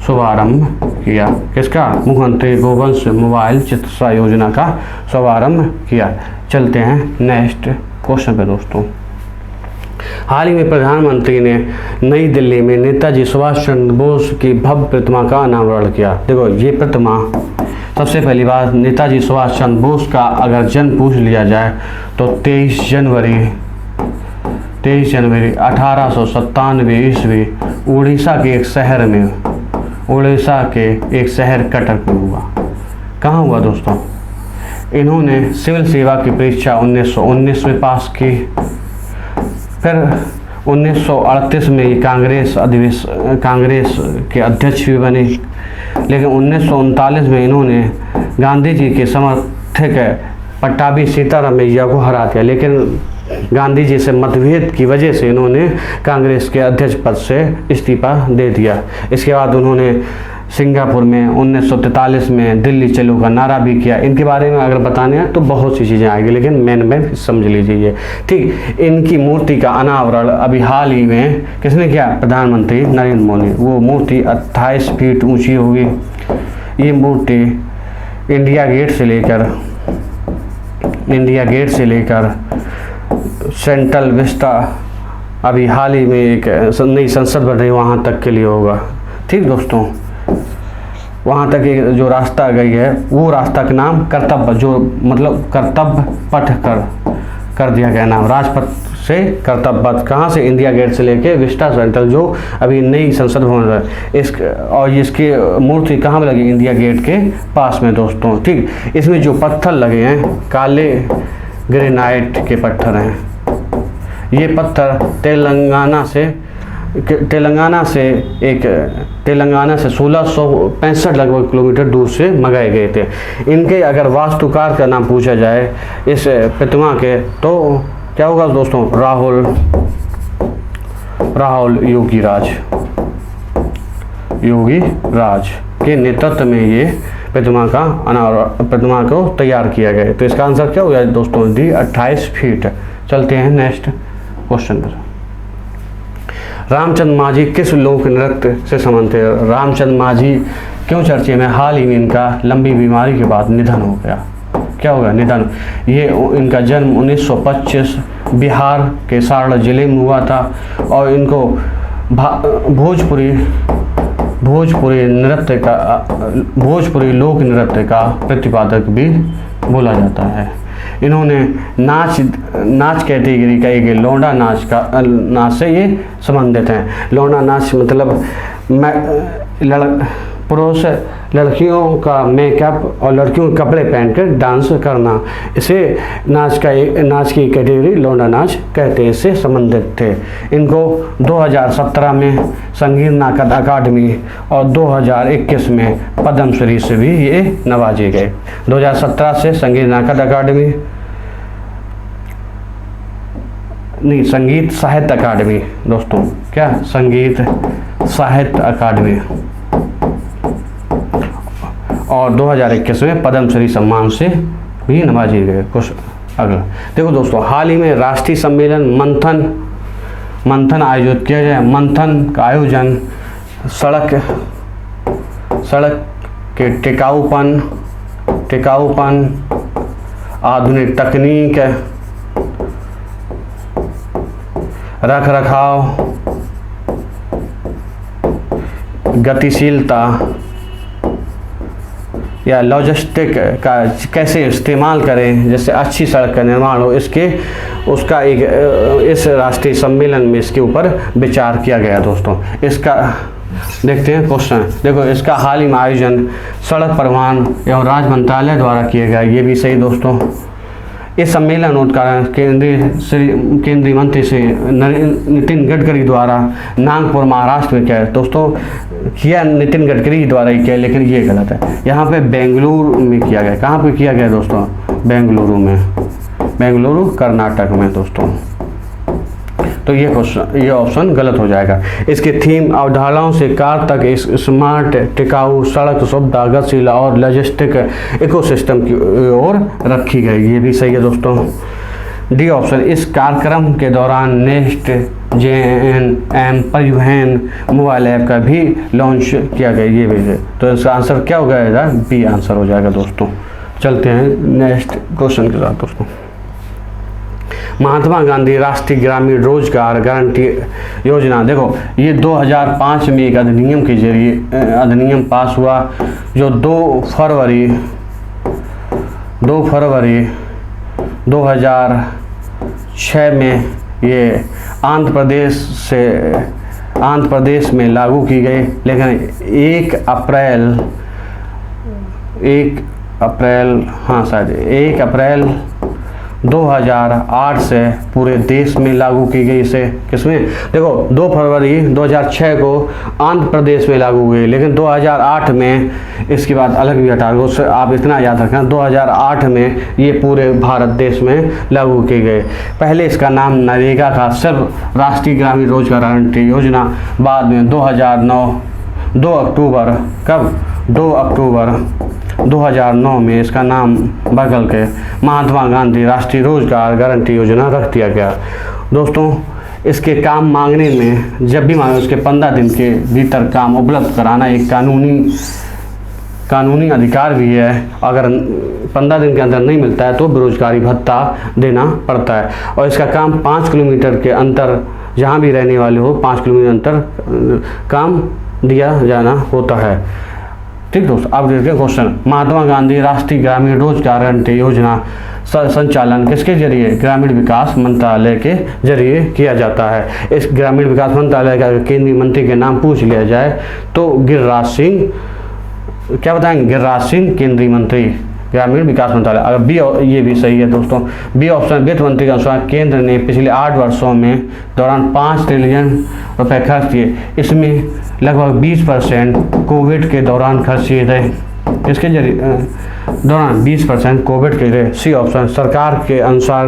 शुभारंभ किया। किसका? मुख्यमंत्री गोवंश मोबाइल चिकित्सा योजना का शुभारंभ किया। चलते हैं नेक्स्ट क्वेश्चन पे दोस्तों। हाल ही में प्रधानमंत्री ने नई दिल्ली में नेताजी सुभाष चंद्र बोस की भव्य प्रतिमा का अनावरण किया। देखो, ये प्रतिमा, सबसे पहली बात, नेताजी सुभाष चंद्र बोस का अगर जन्म पूछ लिया जाए तो 23 जनवरी 1897 ईस्वी उड़ीसा के एक शहर कटक में हुआ। कहाँ हुआ दोस्तों? इन्होंने सिविल सेवा की परीक्षा 1919 में पास की। फिर 1938 में ये कांग्रेस के अध्यक्ष भी बने। लेकिन 1939 में इन्होंने गांधी जी के समर्थक पट्टाभी सीतारामैया को हरा दिया। लेकिन गांधी जी से मतभेद की वजह से इन्होंने कांग्रेस के अध्यक्ष पद से इस्तीफा दे दिया। इसके बाद उन्होंने सिंगापुर में 1943 में दिल्ली चलो का नारा भी किया। इनके बारे में अगर बताने हैं तो बहुत सी चीज़ें आएगी, लेकिन मेन समझ लीजिए। ठीक, इनकी मूर्ति का अनावरण अभी हाल ही में किसने किया? प्रधानमंत्री नरेंद्र मोदी। वो मूर्ति 28 फीट ऊंची होगी। ये मूर्ति इंडिया गेट से लेकर इंडिया गेट से लेकर सेंट्रल विस्टा, अभी हाल ही में एक नई संसद बन रही है वहाँ तक के लिए होगा। ठीक दोस्तों, वहाँ तक जो रास्ता गई है वो रास्ता का नाम कर्तव्य, जो मतलब कर्तव्य पथ कर दिया गया नाम, राजपथ से कर्तव्य पथ। कहाँ से? इंडिया गेट से लेके विस्टा सेंट्रल, जो अभी नई संसद भवन है इस, और इसकी मूर्ति कहाँ पे लगी? इंडिया गेट के पास में दोस्तों। ठीक, इसमें जो पत्थर लगे हैं काले ग्रेनाइट के पत्थर हैं। ये पत्थर तेलंगाना से 1665 लगभग किलोमीटर दूर से मंगाए गए थे। इनके अगर वास्तुकार का नाम पूछा जाए इस प्रतिमा के, तो क्या होगा दोस्तों? राहुल योगी राज के नेतृत्व में ये प्रतिमा को तैयार किया गया। तो इसका आंसर क्या हो गया दोस्तों? D 28 feet. चलते हैं नेक्स्ट क्वेश्चन पर। रामचंद्र मांझी किस लोक नृत्य से संबंधित है? रामचंद्र मांझी क्यों चर्चे में? हाल ही में इनका लंबी बीमारी के बाद निधन हो गया। क्या हो गया? निधन। ये इनका जन्म 1925 बिहार के सारण जिले में हुआ था और इनको भोजपुरी लोक नृत्य का प्रतिपादक भी बोला जाता है। इन्होंने नाच कैटेगरी का एक लौंडा नाच से ये संबंधित हैं। लौंडा नाच मतलब पुरुष लड़कियों का मेकअप और लड़कियों के कपड़े पहनकर डांस करना, इसे नाच की कैटेगरी लौंडा नाच कहते हैं, इससे संबंधित थे। इनको 2017 में संगीत नाटक अकादमी और 2021 में पद्मश्री से भी ये नवाजे गए। 2017 से संगीत नाटक अकादमी नहीं, संगीत साहित्य अकादमी दोस्तों, क्या? संगीत साहित्य अकादमी, और 2021 में पद्मश्री सम्मान से भी नवाजे गए। कुछ अगला देखो दोस्तों, हाल ही में राष्ट्रीय सम्मेलन मंथन आयोजित किया गया। मंथन का आयोजन सड़क के टिकाऊपन, आधुनिक तकनीक, रख रखाव, गतिशीलता या लॉजिस्टिक का कैसे इस्तेमाल करें, जैसे अच्छी सड़क का निर्माण हो, उसका इस राष्ट्रीय सम्मेलन में इसके ऊपर विचार किया गया दोस्तों। इसका देखते हैं क्वेश्चन। देखो, इसका हाल ही में आयोजन सड़क परिवहन एवं राज्य मंत्रालय द्वारा किया गया। ये भी सही दोस्तों। इस सम्मेलन उद्घाटन केंद्रीय मंत्री से नितिन गडकरी द्वारा नागपुर महाराष्ट्र में किया दोस्तों। किया नितिन गडकरी द्वारा ही किया, लेकिन ये गलत है। यहाँ पे बेंगलुरु में किया गया। कहाँ पे किया गया दोस्तों? बेंगलुरु में, बेंगलुरु कर्नाटक में दोस्तों। तो ये ऑप्शन गलत हो जाएगा। इसके थीम अवधारणाओं से कार तक इस स्मार्ट, टिकाऊ, सड़क सुविधा, गतिशील और लॉजिस्टिक इकोसिस्टम की ओर रखी गई। ये भी सही है दोस्तों। डी ऑप्शन, इस कार्यक्रम के दौरान नेक्स्ट JNM परिवहन मोबाइल ऐप का भी लॉन्च किया गया। ये भी है। तो इसका आंसर क्या हो जाएगा? बी आंसर हो जाएगा दोस्तों। चलते हैं नेक्स्ट क्वेश्चन के साथ दोस्तों। महात्मा गांधी राष्ट्रीय ग्रामीण रोजगार गारंटी योजना, देखो ये 2005 में एक अधिनियम के जरिए अधिनियम पास हुआ, जो 2 फरवरी 2006 में ये आंध्र प्रदेश में लागू की गई, लेकिन 1 अप्रैल 2008 से पूरे देश में लागू की गई। इसे किसमें? देखो 2 फरवरी 2006 को आंध्र प्रदेश में लागू हुई, लेकिन 2008 में इसके बाद अलग भी हटा दो। आप इतना याद रखना, 2008 में ये पूरे भारत देश में लागू की गए। पहले इसका नाम नरेगा था, सिर्फ राष्ट्रीय ग्रामीण रोजगार गारंटी योजना। बाद में 2 अक्टूबर 2009 में इसका नाम बदल के महात्मा गांधी राष्ट्रीय रोजगार गारंटी योजना रख दिया गया। दोस्तों, इसके काम मांगने में जब भी मांगे उसके 15 दिन के भीतर काम उपलब्ध कराना एक कानूनी अधिकार भी है। अगर 15 दिन के अंदर नहीं मिलता है तो बेरोजगारी भत्ता देना पड़ता है। और इसका काम 5 किलोमीटर के अंतर, जहाँ भी रहने वाले हो 5 किलोमीटर अंतर काम दिया जाना होता है। ठीक दोस्तों, अब देखते हैं क्वेश्चन। महात्मा गांधी राष्ट्रीय ग्रामीण रोजगार गारंटी योजना संचालन किसके जरिए? ग्रामीण विकास मंत्रालय के जरिए किया जाता है। इस ग्रामीण विकास मंत्रालय का केंद्रीय मंत्री के नाम पूछ लिया जाए तो गिरिराज सिंह, क्या बताएंगे? गिरिराज सिंह केंद्रीय मंत्री ग्रामीण विकास मंत्रालय। अगर बी, ये भी सही है दोस्तों, बी ऑप्शन। वित्त मंत्री के अनुसार केंद्र ने पिछले 8 वर्षों में दौरान 5 ट्रिलियन रुपए खर्च किए। इसमें लगभग 20% कोविड के दौरान खर्च किए गए। इसके जरिए दौरान 20% कोविड के लिए। C option. सरकार के अनुसार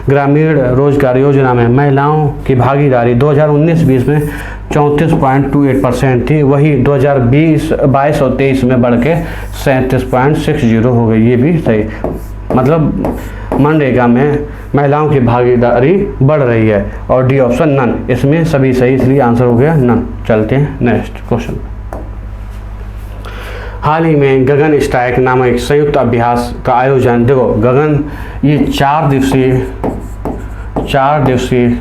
ग्रामीण रोजगार योजना में महिलाओं की भागीदारी 2019-20 में 34.28% थी, वही 2022 और 23 में बढ़ के 37.60 हो गई। ये भी सही, मतलब मनरेगा में महिलाओं की भागीदारी बढ़ रही है। और डी ऑप्शन नन, इसमें सभी सही, इसलिए आंसर हो गया नन। चलते हैं नेक्स्ट क्वेश्चन। हाल ही में गगन स्ट्राइक नामक एक संयुक्त अभ्यास का आयोजन, देखो गगन, ये 4 दिवसीय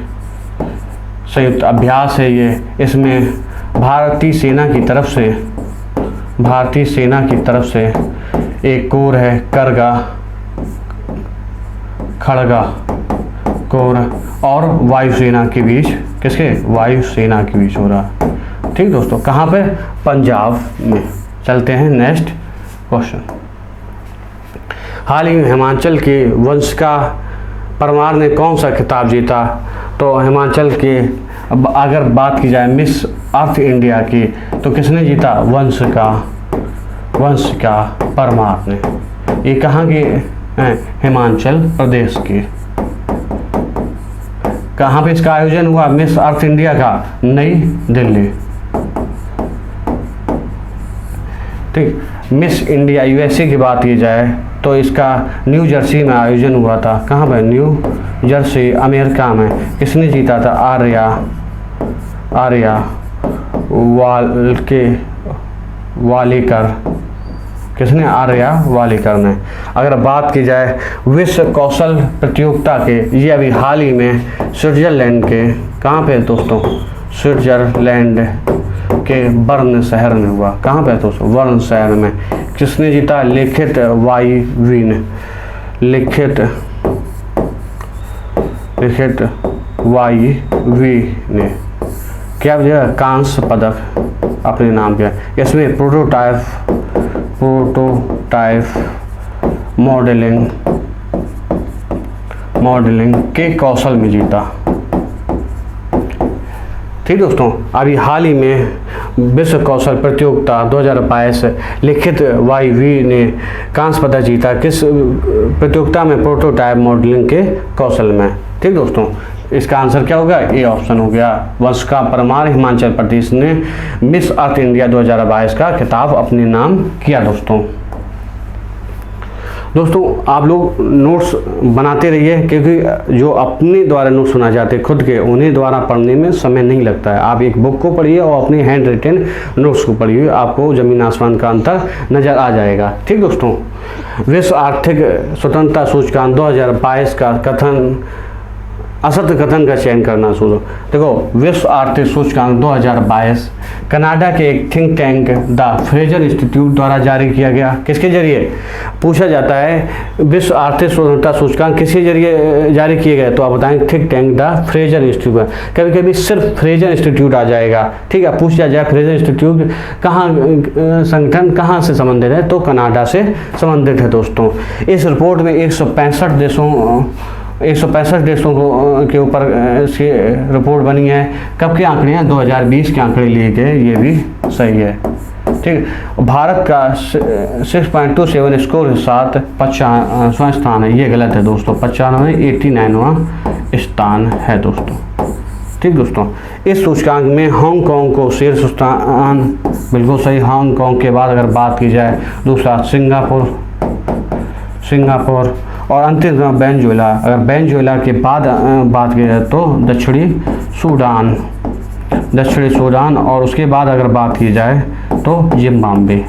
संयुक्त अभ्यास है ये। इसमें भारतीय सेना की तरफ से एक कोर है करगा, खड़गा कोर, और वायुसेना के बीच, किसके? वायुसेना के बीच हो रहा। ठीक दोस्तों, कहाँ पे? पंजाब में। चलते हैं नेक्स्ट क्वेश्चन। हाल ही में हिमाचल के वंशिका परमार ने कौन सा खिताब जीता? तो हिमाचल के, अगर बात की जाए मिस अर्थ इंडिया की, तो किसने जीता? वंशिका परमार ने। ये कहाँ की हैं? हिमाचल प्रदेश की। कहाँ पे इसका आयोजन हुआ मिस अर्थ इंडिया का? नई दिल्ली। ठीक, मिस इंडिया यूएसए की बात की जाए तो इसका न्यू जर्सी में आयोजन हुआ था। कहाँ पे? न्यू जर्सी, अमेरिका में। किसने जीता था? आर्या वालेकर। किसने? आर्या वालेकर ने। अगर बात की जाए विश्व कौशल प्रतियोगिता के, ये अभी हाल ही में स्विट्जरलैंड के, कहाँ पे दोस्तों? स्विट्जरलैंड के बर्न शहर में हुआ। कहाँ पे दोस्तों? बर्न शहर में। किसने जीता? लिखित वाई ने। क्या दिया? कांस्य पदक अपने नाम किया। इसमें प्रोटोटाइप मॉडलिंग के कौशल में जीता। ठीक दोस्तों, अभी हाल ही में विश्व कौशल प्रतियोगिता 2022 लिखित वाई ने कांस्य पदक जीता। किस प्रतियोगिता में? प्रोटोटाइप मॉडलिंग के कौशल में। ठीक दोस्तों, इसका आंसर क्या होगा? ए ऑप्शन हो गया। वंशिका परमार हिमाचल प्रदेश ने मिस अर्थ इंडिया 2022 का खिताब अपने नाम किया। दोस्तों आप लोग नोट्स बनाते रहिए, क्योंकि जो अपने द्वारा नोट्स सुना जाते खुद के, उन्हें द्वारा पढ़ने में समय नहीं लगता है। आप एक बुक को पढ़िए और अपने हैंड रिटन नोट्स को पढ़िए, आपको ज़मीन आसमान का अंतर नज़र आ जाएगा। ठीक दोस्तों, विश्व आर्थिक स्वतंत्रता सूचकांक 2022 का असत्य कथन का चयन करना सोचो। देखो, विश्व आर्थिक सूचकांक 2022 कनाडा के एक think tank the Fraser institute द्वारा जारी किया गया। किसके जरिए? पूछा जाता है विश्व आर्थिक स्वतंत्रता सूचकांक किसके जरिए जारी किए गए, तो आप बताएंगे think tank the Fraser institute. कभी कभी सिर्फ फ्रेजर इंस्टीट्यूट आ जाएगा। ठीक है, पूछा जाए फ्रेजर इंस्टीट्यूट कहाँ, संगठन कहाँ से संबंधित है, तो कनाडा से संबंधित है। दोस्तों इस रिपोर्ट में 165 देशों के ऊपर इसकी रिपोर्ट बनी है। कब के आंकड़े हैं? 2020 के आंकड़े लिए गए, ये भी सही है। ठीक, भारत का 6.27 स्कोर के साथ 55वां स्थान है। ये गलत है दोस्तों, 89वां स्थान है दोस्तों। ठीक दोस्तों, इस सूचकांक में हांगकांग को शीर्ष स्थान, बिल्कुल सही। हांगकांग के बाद अगर बात की जाए दूसरा सिंगापुर और अंतिम वेनेजुएला। अगर वेनेजुएला के बाद बात की जाए तो दक्षिणी सूडान और उसके बाद अगर बात की जाए तो जिम्बाब्वे।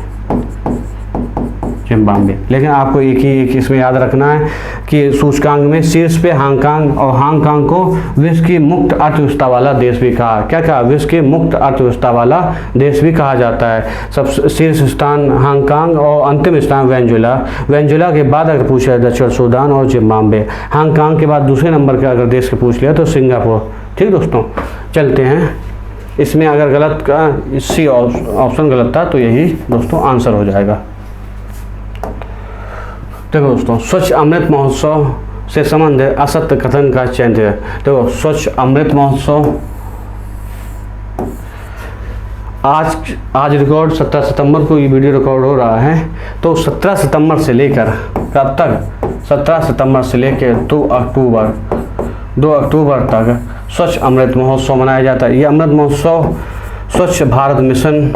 जिम्बाब्वे। लेकिन आपको एक इसमें याद रखना है कि सूचकांक में शीर्ष पे हांगकांग, और हांगकांग को विश्व की मुक्त अर्थव्यवस्था वाला देश भी कहा। क्या कहा? विश्व की मुक्त अर्थव्यवस्था वाला देश भी कहा जाता है। सब शीर्ष स्थान हांगकांग और अंतिम स्थान वेनेजुएला। वेनेजुएला के बाद अगर पूछा दक्षिण सूडान और जिम्बाब्वे। हांगकांग के बाद दूसरे नंबर के अगर देश के पूछ लिया तो सिंगापुर। ठीक दोस्तों, चलते हैं। इसमें अगर गलत का सी ऑप्शन गलत था तो यही दोस्तों आंसर हो जाएगा। देखो दोस्तों, स्वच्छ अमृत महोत्सव से संबंध असत्य कथन का चयन है। देखो, स्वच्छ अमृत महोत्सव आज रिकॉर्ड 17 सितंबर को ये वीडियो रिकॉर्ड हो रहा है। तो 17 सितंबर से लेकर कब तक? 17 सितंबर से लेकर 2 अक्टूबर तक स्वच्छ अमृत महोत्सव मनाया जाता है। ये अमृत महोत्सव स्वच्छ भारत मिशन,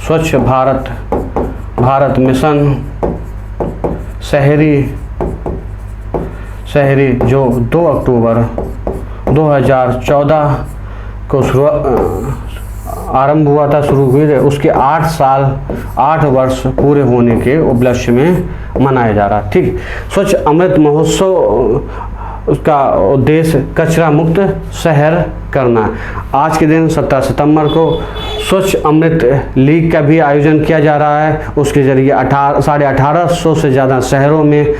स्वच्छ भारत मिशन शहरी जो 2 अक्टूबर 2014 को आरंभ हुआ था, शुरू हुई है, उसके 8 वर्ष पूरे होने के उपलक्ष्य में मनाया जा रहा। ठीक, स्वच्छ अमृत महोत्सव उसका उद्देश्य कचरा मुक्त शहर करना। आज के दिन 17 सितंबर को स्वच्छ अमृत लीग का भी आयोजन किया जा रहा है। उसके जरिए 1850 से ज़्यादा शहरों में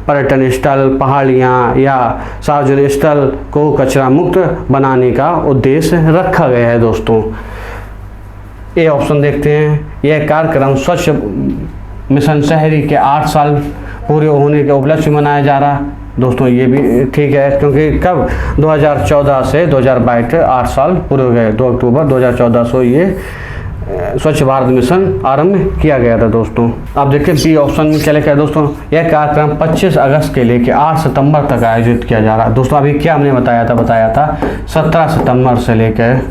पर्यटन स्थल, पहाड़ियाँ या सार्वजनिक स्थल को कचरा मुक्त बनाने का उद्देश्य रखा गया है। दोस्तों, ये ऑप्शन देखते हैं। यह कार्यक्रम स्वच्छ मिशन शहरी के 8 साल पूरे होने के उपलक्ष्य में मनाया जा रहा। दोस्तों, ये भी ठीक है, क्योंकि कब 2014 से 2022 के 8 साल पूरे हो गए। 2 अक्टूबर 2014 से ये स्वच्छ भारत मिशन आरंभ किया गया था। दोस्तों, आप देखिए बी ऑप्शन में क्या लिखा है। दोस्तों, यह कार्यक्रम 25 अगस्त के लेकर 8 सितंबर तक आयोजित किया जा रहा है। दोस्तों, अभी क्या हमने बताया था 17 सितंबर से लेकर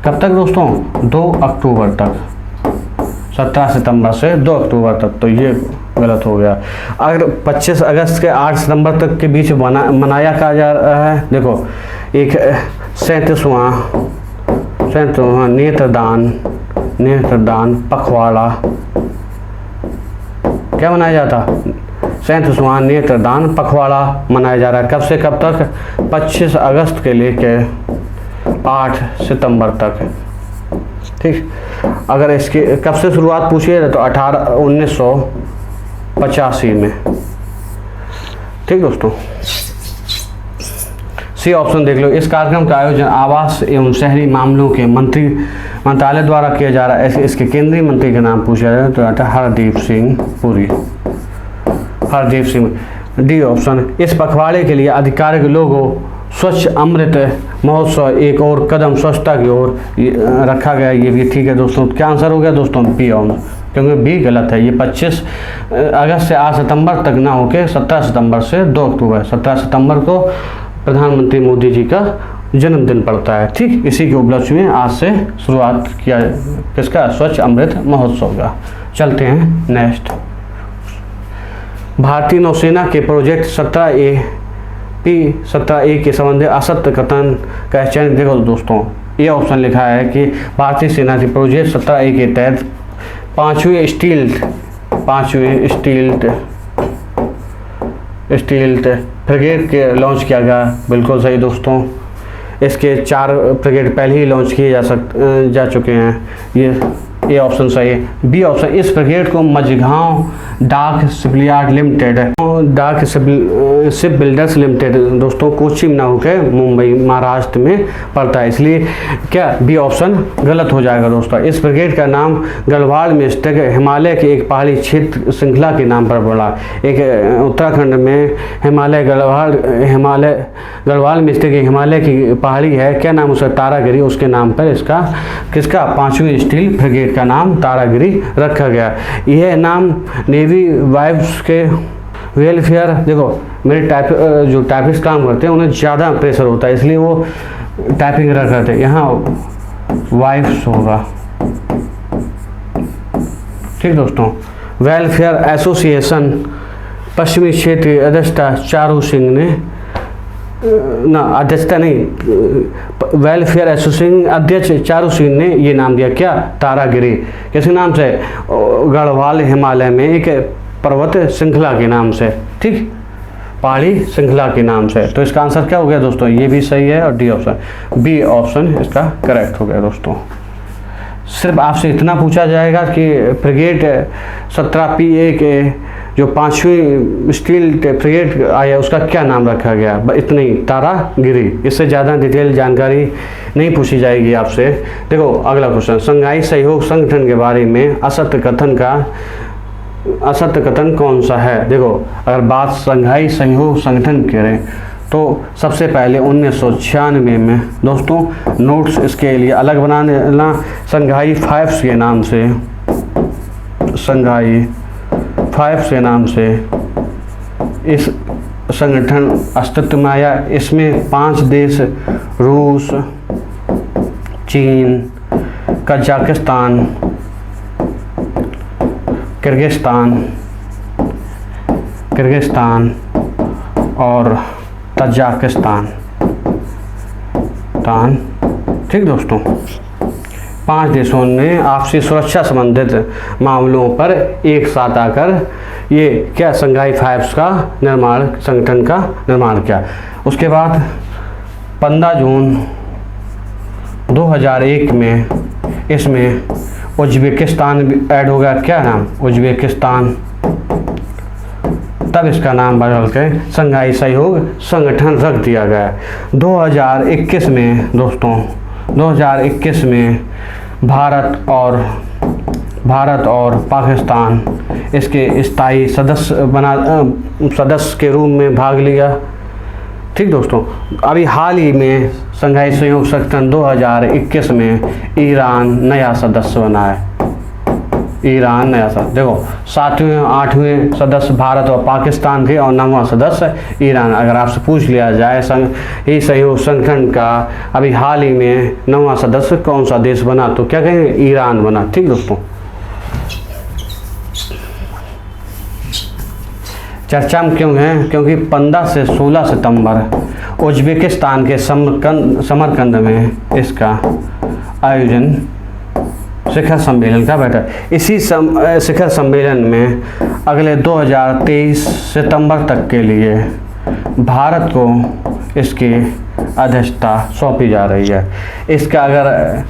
कब तक दोस्तों? 2 अक्टूबर तक। 17 सितंबर से 2 अक्टूबर तक, तो ये गलत हो गया। अगर 25 अगस्त के 8 सितंबर तक के बीच मनाया कहा जा रहा है। देखो, एक 37वां नेत्रदान पखवाड़ा क्या मनाया जाता? 37वां नेत्रदान पखवाड़ा मनाया जा रहा है। कब से कब तक? 25 अगस्त के लेकर 8 सितंबर तक। ठीक, अगर इसके कब से शुरुआत पूछिए तो 1985 में। ठीक दोस्तों, सी ऑप्शन देख लो। इस कार्यक्रम का आयोजन आवास एवं शहरी मामलों के मंत्रालय द्वारा किया जा रहा है। इसके केंद्रीय मंत्री का नाम पूछा जाए तो हरदीप सिंह पुरी। डी ऑप्शन, इस पखवाड़े के लिए आधिकारिक लोगो स्वच्छ अमृत महोत्सव एक और कदम स्वच्छता की ओर रखा गया। ये भी ठीक है दोस्तों। क्या आंसर हो गया दोस्तों? बी ऑप्शन, क्योंकि बी गलत है। ये 25 अगस्त से 8 सितंबर तक ना होके 17 सितंबर से 2 अक्टूबर। 17 सितंबर को प्रधानमंत्री मोदी जी का जन्मदिन पड़ता है। ठीक, इसी के उपलक्ष्य में आज से शुरुआत किया किसका? स्वच्छ अमृत महोत्सव का। चलते हैं नेक्स्ट। भारतीय नौसेना के प्रोजेक्ट 17A के संबंध में असत्य कथन का चयन। देखो दोस्तों, ये ऑप्शन लिखा है कि भारतीय सेना के प्रोजेक्ट 17A के तहत 5वीं स्टील्थ फ्रिगेट के लॉन्च किया गया। बिल्कुल सही दोस्तों। इसके 4 फ्रिगेट पहले ही लॉन्च किए जा चुके हैं। ये ऑप्शन सही है। बी ऑप्शन, इस फ्रिगेट को मझगांव डाक shipyard limited ship builders limited दोस्तों कोची में ना होकर मुंबई महाराष्ट्र में पड़ता है, इसलिए क्या बी ऑप्शन गलत हो जाएगा दोस्तों। इस ब्रिगेड का नाम गढ़वाल में स्थित हिमालय के एक पहाड़ी क्षेत्र श्रृंखला के नाम पर पड़ा। एक उत्तराखंड में गढ़वाल में स्थित हिमालय की पहाड़ी है, क्या नाम उसका? तारागिरी। उसके नाम पर इसका किसका 5वीं स्टील ब्रिगेड का नाम तारागिरी रखा गया। यह नाम नेवी वाइव्स के वेलफेयर, देखो मेरे जो टाइपिस्ट काम करते हैं उन्हें ज़्यादा प्रेशर होता है, इसलिए वो टाइपिंग रख करते हैं, यहाँ वाइफ्स होगा। ठीक दोस्तों, वेलफेयर एसोसिएशन पश्चिमी क्षेत्र के अध्यक्षता चारू सिंह ने ना अध्यक्षता नहीं, वेलफेयर एसोसिएशन अध्यक्ष चारू सिंह ने ये नाम दिया क्या, तारागिरी। किस नाम से, गढ़वाल हिमालय में एक पर्वत श्रृंखला के नाम से, ठीक, पहाड़ी श्रृंखला के नाम से। तो इसका आंसर क्या हो गया दोस्तों, ये भी सही है और डी ऑप्शन, बी ऑप्शन इसका करेक्ट हो गया दोस्तों। सिर्फ आपसे इतना पूछा जाएगा कि फ्रिगेट 17PA के जो 5वीं स्टील फ्रिगेट आया उसका क्या नाम रखा गया, इतना ही, तारागिरी। इससे ज़्यादा डिटेल जानकारी नहीं पूछी जाएगी आपसे। देखो अगला क्वेश्चन, संघाई सहयोग संगठन के बारे में असत्य कथन कौन सा है। देखो अगर बात संघाई सहयोग संगठन करें तो सबसे पहले 1996 में दोस्तों, नोट्स इसके लिए अलग बना लेना, संघाई 5 के नाम से, संघाई 5 के नाम से इस संगठन अस्तित्व में आया। इसमें 5 देश रूस, चीन, कजाकिस्तान, किर्गिस्तान और तजाकिस्तान, ठीक दोस्तों। 5 देशों ने आपसी सुरक्षा संबंधित मामलों पर एक साथ आकर ये क्या, संघाई 5 का निर्माण, संगठन का निर्माण किया। उसके बाद 15 जून 2001 में इसमें उज्बेकिस्तान भी ऐड हो गया, क्या नाम, उज्बेकिस्तान। तब इसका नाम बदल के संघाई सहयोग संगठन रख दिया गया। 2021 में दोस्तों, 2021 में भारत और पाकिस्तान इसके स्थायी सदस्य के रूप में भाग लिया, ठीक दोस्तों। अभी हाल ही में संघाई सहयोग संगठन 2021 में ईरान नया सदस्य बना है, ईरान नया सदस्य। देखो 7वें 8वें सदस्य भारत और पाकिस्तान के और 9वां सदस्य ईरान। अगर आपसे पूछ लिया जाए संघाई सहयोग संगठन का अभी हाल ही में 9वां सदस्य कौन सा देश बना, तो क्या कहेंगे, ईरान बना, ठीक दोस्तों। चर्चा में क्यों है, क्योंकि 15 से 16 सितंबर उज्बेकिस्तान के समरकंद में इसका आयोजन शिखर सम्मेलन का बैठक। इसी शिखर सम्मेलन में अगले 2023 सितंबर तक के लिए भारत को इसकी अध्यक्षता सौंपी जा रही है। इसका अगर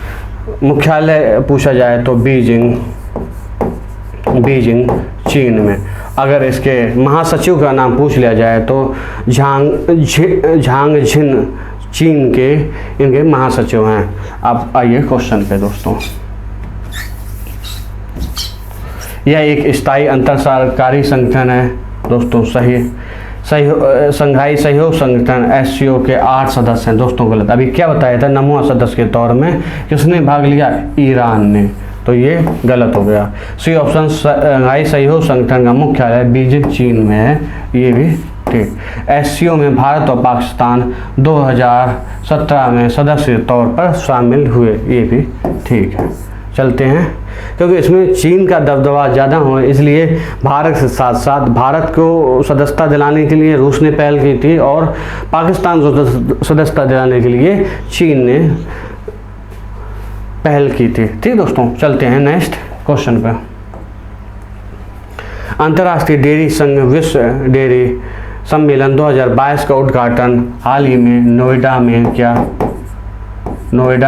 मुख्यालय पूछा जाए तो बीजिंग चीन में। अगर इसके महासचिव का नाम पूछ लिया जाए तो झांगझिन चीन के इनके महासचिव हैं। अब आइए क्वेश्चन पे दोस्तों। यह एक स्थायी अंतर सरकारी संगठन है दोस्तों, संघाई सहयोग संगठन SCO के 8 सदस्य हैं दोस्तों, गलत। अभी क्या बताया था, 9वां सदस्य के तौर में किसने भाग लिया, ईरान ने, तो ये गलत हो गया। सी ऑप्शन, संघाई सहयोग संगठन का मुख्यालय बीजिंग चीन में है, ये भी ठीक। SCO में भारत और पाकिस्तान 2017 में सदस्य के तौर पर शामिल हुए, ये भी ठीक है। चलते हैं, क्योंकि इसमें चीन का दबदबा ज़्यादा हो इसलिए भारत के साथ साथ भारत को सदस्यता दिलाने के लिए रूस ने पहल की थी और पाकिस्तान को सदस्यता दिलाने के लिए चीन ने पहल की थी, ठीक दोस्तों। चलते हैं नेक्स्ट क्वेश्चन पर। अंतर्राष्ट्रीय डेयरी संघ विश्व डेयरी सम्मेलन 2022 का उद्घाटन हाल ही में नोएडा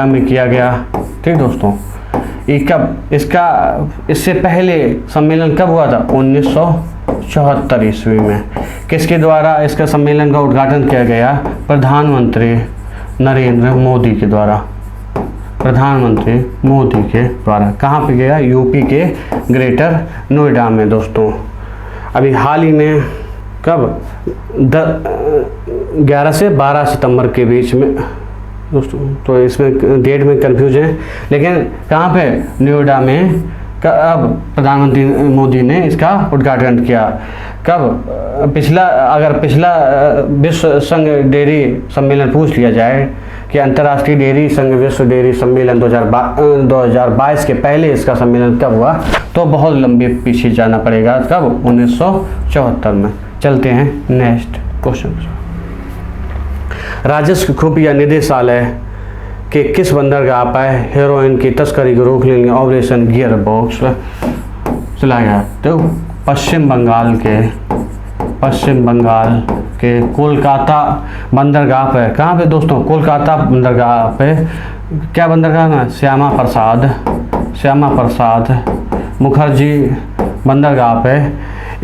में किया गया, ठीक दोस्तों। इससे पहले सम्मेलन कब हुआ था, 1974 ईस्वी में। किसके द्वारा इसका सम्मेलन का उद्घाटन किया गया, प्रधानमंत्री नरेंद्र मोदी के द्वारा, प्रधानमंत्री मोदी के द्वारा। कहाँ पे गया, यूपी के ग्रेटर नोएडा में दोस्तों। अभी हाल ही में कब, 11 से 12 सितंबर के बीच में दोस्तों, तो इसमें डेट में कंफ्यूज है, लेकिन कहाँ पे, नोएडा में। कब प्रधानमंत्री मोदी ने इसका उद्घाटन किया, कब, अगर पिछला विश्व संघ डेयरी सम्मेलन पूछ लिया जाए कि अंतर्राष्ट्रीय डेयरी संघ विश्व डेयरी सम्मेलन 2022 के पहले इसका सम्मेलन कब हुआ, तो बहुत लंबे पीछे जाना पड़ेगा, कब, 1974 में। चलते हैं नेक्स्ट क्वेश्चन। राजस्व खुफिया निदेशालय के किस बंदरगाह पर हेरोइन की तस्करी को रोकने के लिए ऑपरेशन गियर बॉक्स चलाया गया? तो पश्चिम बंगाल के कोलकाता बंदरगाह पे, कहाँ पे दोस्तों? कोलकाता बंदरगाह पे। क्या बंदरगाह है? श्यामा प्रसाद मुखर्जी बंदरगाह पे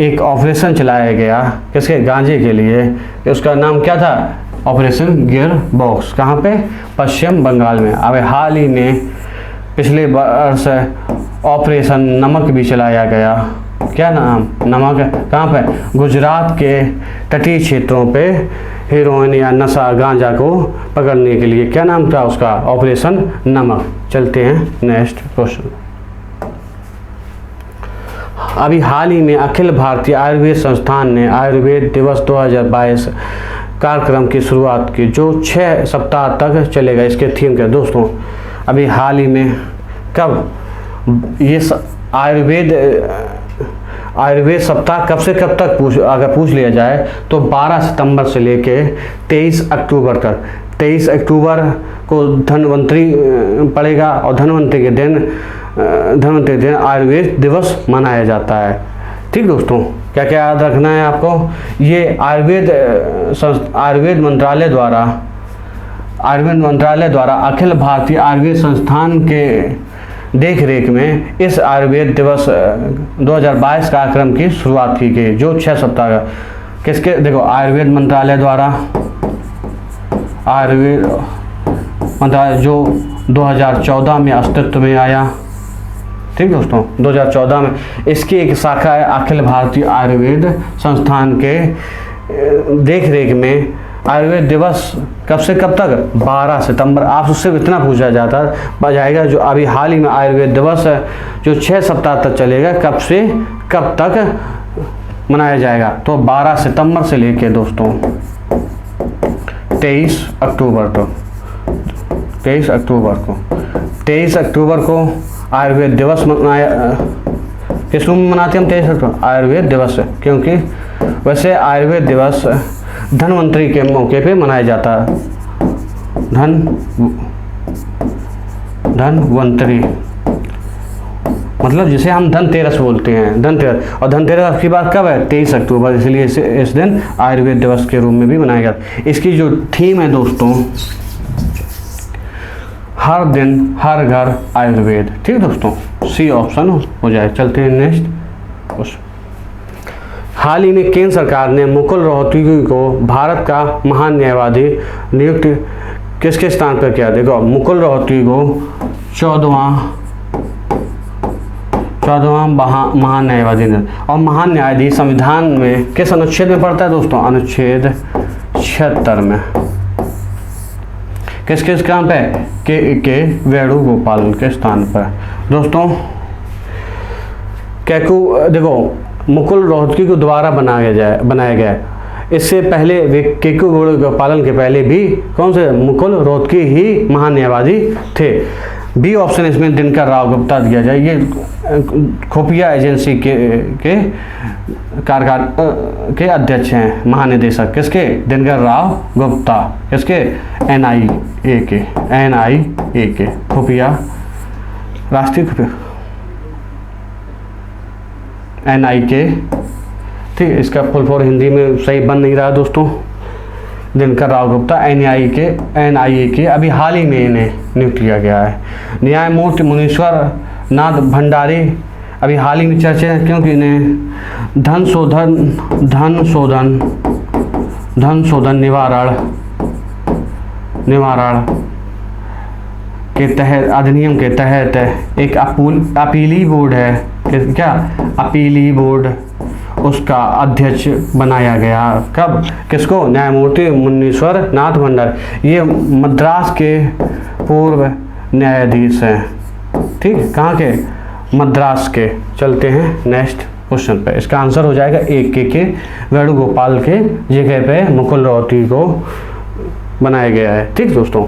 एक ऑपरेशन चलाया गया, किसके? गांजे के लिए। उसका नाम क्या था? Operation gear box. कहाँ पे? पश्चिम बंगाल में। अब हाल ही में पिछले वर्ष ऑपरेशन नमक भी चलाया गया। क्या नाम? नमक। कहाँ पे? गुजरात के तटीय क्षेत्रों पे हेरोइन या नशा गांजा को पकड़ने के लिए। क्या नाम था उसका? ऑपरेशन नमक। चलते हैं नेक्स्ट क्वेश्चन। अभी हाल ही में अखिल भारतीय आयुर्वेद संस्थान ने आयुर्वेद दिवस 2022 कार्यक्रम की शुरुआत की, जो 6 सप्ताह तक चलेगा। इसके थीम क्या दोस्तों? अभी हाल ही में कब ये आयुर्वेद सप्ताह कब से कब तक अगर पूछ लिया जाए तो 12 सितंबर से लेके 23 अक्टूबर तक। 23 अक्टूबर को धन्वंतरी पड़ेगा और धन्वंतरी के दिन आयुर्वेद दिवस मनाया जाता है। ठीक दोस्तों, क्या क्या याद रखना है आपको? ये आयुर्वेद मंत्रालय द्वारा अखिल भारतीय आयुर्वेद संस्थान के देख रेख में इस आयुर्वेद दिवस 2022 कार्यक्रम की शुरुआत की गई, जो 6 सप्ताह का। किसके? देखो, आयुर्वेद मंत्रालय जो 2014 में अस्तित्व में आया। ठीक दोस्तों, 2014 में। इसकी एक शाखा है अखिल भारतीय आयुर्वेद संस्थान के देख रेख में आयुर्वेद दिवस कब से कब तक? 12 सितंबर। आप उससे इतना पूछा जाएगा जो अभी हाल ही में आयुर्वेद दिवस है, जो 6 सप्ताह तक चलेगा, कब से कब तक मनाया जाएगा? तो 12 सितंबर से लेके दोस्तों 23 अक्टूबर तक। 23 अक्टूबर को आयुर्वेद दिवस मनाया। किस रूप में मनाते हैं हम 23 अक्टूबर? आयुर्वेद दिवस, क्योंकि वैसे आयुर्वेद दिवस धन्वंतरी के मौके पे मनाया जाता है। धन्वंतरी मतलब जिसे हम धनतेरस बोलते हैं, धनतेरस। और धनतेरस की बात कब है? 23 अक्टूबर। इसलिए इस दिन आयुर्वेद दिवस के रूप में भी मनाया जाता है। इसकी जो थीम है दोस्तों, हर दिन हर घर आयुर्वेद। ठीक दोस्तों, सी ऑप्शन हो जाए। चलते हैं नेक्स्ट क्वेश्चन। हाल ही में केंद्र सरकार ने मुकुल रोहतगी को भारत का महान न्यायवादी नियुक्त किसके स्थान पर किया? देखो, मुकुल रोहतगी को 14वां महान न्यायवादी ने। और महान न्यायाधीश संविधान में किस अनुच्छेद में पड़ता है दोस्तों? अनुच्छेद 76 में। किस काम पे? के वेणुगोपाल के स्थान पर दोस्तों। देखो, मुकुल रोहतगी को दोबारा बनाया गया। इससे पहले केकू वेणुगोपालन के पहले भी कौन से? मुकुल रोहतगी ही महान न्यायवादी थे। बी ऑप्शन इसमें दिनकर राव गुप्ता दिया जाए। ये खुफिया एजेंसी के अध्यक्ष हैं, महानिदेशक। किसके? दिनकर राव गुप्ता। किसके? NIA के खुफिया, राष्ट्रीय खुफिया NI के। ठीक है, इसका फुल फॉर्म हिंदी में सही बन नहीं रहा दोस्तों। दिनकर राव गुप्ता NIA के अभी हाल ही में इन्हें नियुक्त किया गया है। न्यायमूर्ति मुनीश्वर नाथ भंडारी अभी हाल ही में चर्चा है, क्योंकि इन्हें धन शोधन निवारण के तहत, अधिनियम के तहत एक अपीली बोर्ड है। क्या? अपीली बोर्ड, उसका अध्यक्ष बनाया गया। कब? किसको? न्यायमूर्ति मुनीश्वर नाथ भंडारी। ये मद्रास के पूर्व न्यायाधीश हैं। ठीक है, कहाँ के? मद्रास के। चलते हैं नेक्स्ट क्वेश्चन पे। इसका आंसर हो जाएगा के वेणुगोपाल के जगह पे मुकुल रोहतगी को बनाया गया है। ठीक दोस्तों,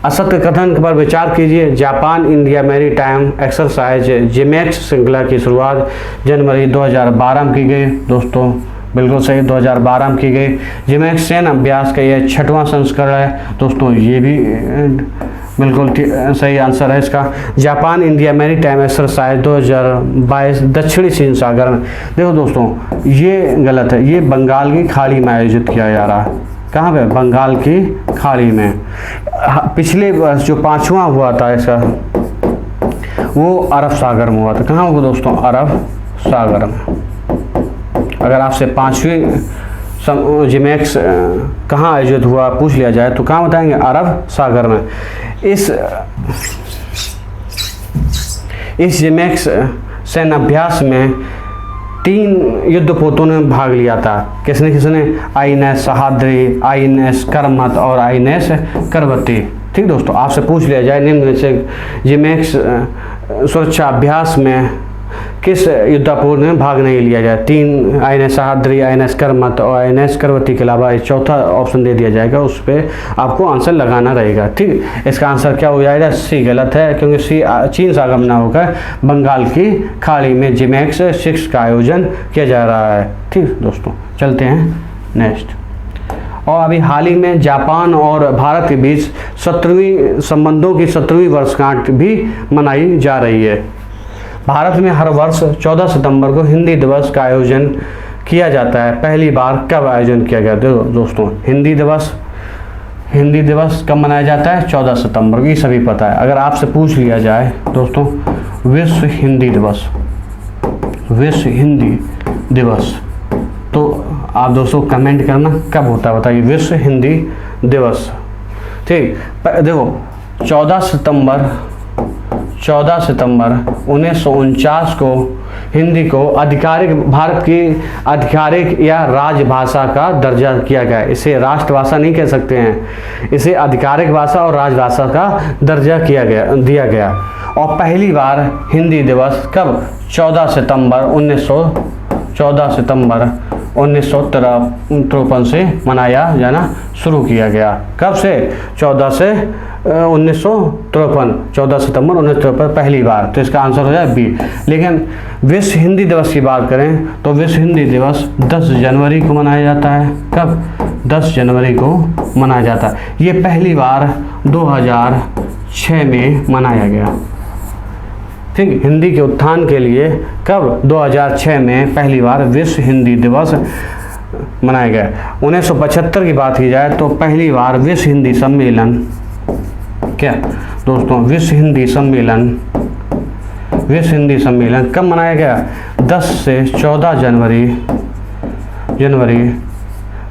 असत्य कथन पर विचार कीजिए। Japan India maritime exercise JMAX श्रृंखला की शुरुआत जनवरी 2012 में की गई दोस्तों। बिल्कुल सही, 2012 में की गई। जिमेक्स सैन्य अभ्यास का यह 6वां संस्करण है दोस्तों, ये भी बिल्कुल सही आंसर है इसका। जापान इंडिया मैरीटाइम एक्सरसाइज 2022 दक्षिणी चीन सागर में। देखो दोस्तों ये गलत है, ये बंगाल की खाड़ी में आयोजित किया जा रहा है। कहाँ पे? बंगाल की खाड़ी में। पिछले वर्ष जो 5वां हुआ था इसका, वो अरब सागर में हुआ था। कहाँ हुआ दोस्तों? अरब सागर में। अगर आपसे 5वीं जिमेक्स कहाँ आयोजित हुआ पूछ लिया जाए तो कहाँ बताएंगे? अरब सागर में। इस जिमेक्स सैन्य अभ्यास में 3 युद्धपोतों ने भाग लिया था। किसने किसने? INS सहाद्री, INS करमत और INS करवती। ठीक दोस्तों, आपसे पूछ लिया जाए निम्न में से जिमेक्स सुरक्षा अभ्यास में किस युद्धपोत में भाग नहीं लिया जाए? 3 INS सहाद्री, INS करमत और INS करवती के अलावा चौथा ऑप्शन दे दिया जाएगा, उस पर आपको आंसर लगाना रहेगा। ठीक, इसका आंसर क्या हो जाएगा? सी गलत है, क्योंकि सी चीन सागर में ना होकर बंगाल की खाड़ी में जिमेक्स 6 का आयोजन किया जा रहा है। ठीक दोस्तों, चलते हैं नेक्स्ट। और अभी हाल ही में जापान और भारत के बीच 17वीं संबंधों की 17वीं वर्षगांठ भी मनाई जा रही है। भारत में हर वर्ष 14 सितंबर को हिंदी दिवस का आयोजन किया जाता है। पहली बार कब आयोजन किया गया? दोस्तों हिंदी दिवस कब मनाया जाता है? 14 सितंबर, ये सभी पता है। अगर आपसे पूछ लिया जाए दोस्तों विश्व हिंदी दिवस, तो आप दोस्तों कमेंट करना कब होता है, बताइए विश्व हिंदी दिवस। ठीक, देखो 14 सितंबर 1949 को हिंदी को भारत की आधिकारिक या राजभाषा का दर्जा किया गया। इसे राष्ट्रभाषा नहीं कह सकते हैं, इसे आधिकारिक भाषा और राजभाषा का दर्जा दिया गया। और पहली बार हिंदी दिवस कब? 14 सितंबर 1953 से मनाया जाना शुरू किया गया। कब से? 14 सितंबर 1953 पहली बार। तो इसका आंसर हो जाए बी। लेकिन विश्व हिंदी दिवस की बात करें तो विश्व हिंदी दिवस 10 जनवरी को मनाया जाता है। कब? 10 जनवरी को मनाया जाता है। ये पहली बार 2006 में मनाया गया। ठीक, हिंदी के उत्थान के लिए कब? 2006 में पहली बार विश्व हिंदी दिवस मनाया गया। 1975 की बात की जाए तो पहली बार विश्व हिंदी सम्मेलन, क्या दोस्तों, विश्व हिंदी सम्मेलन कब मनाया गया? 10 से 14 जनवरी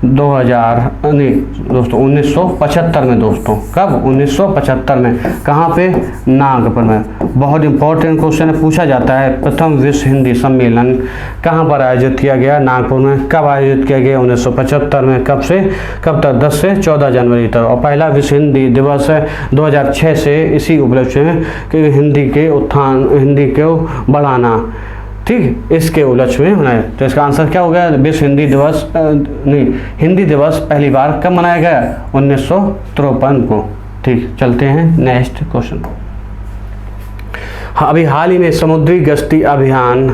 1975 में दोस्तों। कब? 1975 में। कहाँ पे? नागपुर में। बहुत इंपॉर्टेंट क्वेश्चन है, पूछा जाता है प्रथम विश्व हिंदी सम्मेलन कहाँ पर आयोजित किया गया? नागपुर में। कब आयोजित किया गया? 1975 में। कब से कब तक? 10 से 14 जनवरी तक। और पहला विश्व हिंदी दिवस 2006 से इसी उपलक्ष्य में कि हिंदी के उत्थान, हिंदी को बढ़ाना, ठीक, इसके उपलक्ष्य में मनाया। तो इसका आंसर क्या हो गया? विश्व हिंदी दिवस हिंदी दिवस पहली बार कब मनाया गया? 1953 को। ठीक, चलते हैं नेक्स्ट क्वेश्चन। अभी हाल ही में समुद्री गश्ती अभियान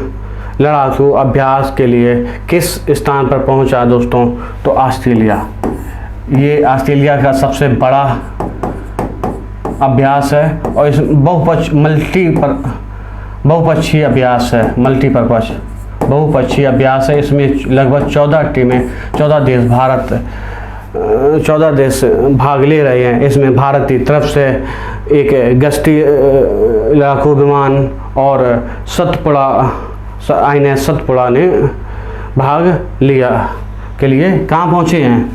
लड़ाकू अभ्यास के लिए किस स्थान पर पहुंचा दोस्तों? तो ऑस्ट्रेलिया। ये ऑस्ट्रेलिया का सबसे बड़ा अभ्यास है और इस बहुपक्षीय अभ्यास है, मल्टीपर्पज बहुपक्षीय अभ्यास है। इसमें लगभग 14 टीमें, 14 देश भाग ले रहे हैं। इसमें भारत की तरफ से एक गश्ती लड़ाकू विमान और INS सतपुड़ा ने भाग लिया के लिए कहाँ पहुँचे हैं?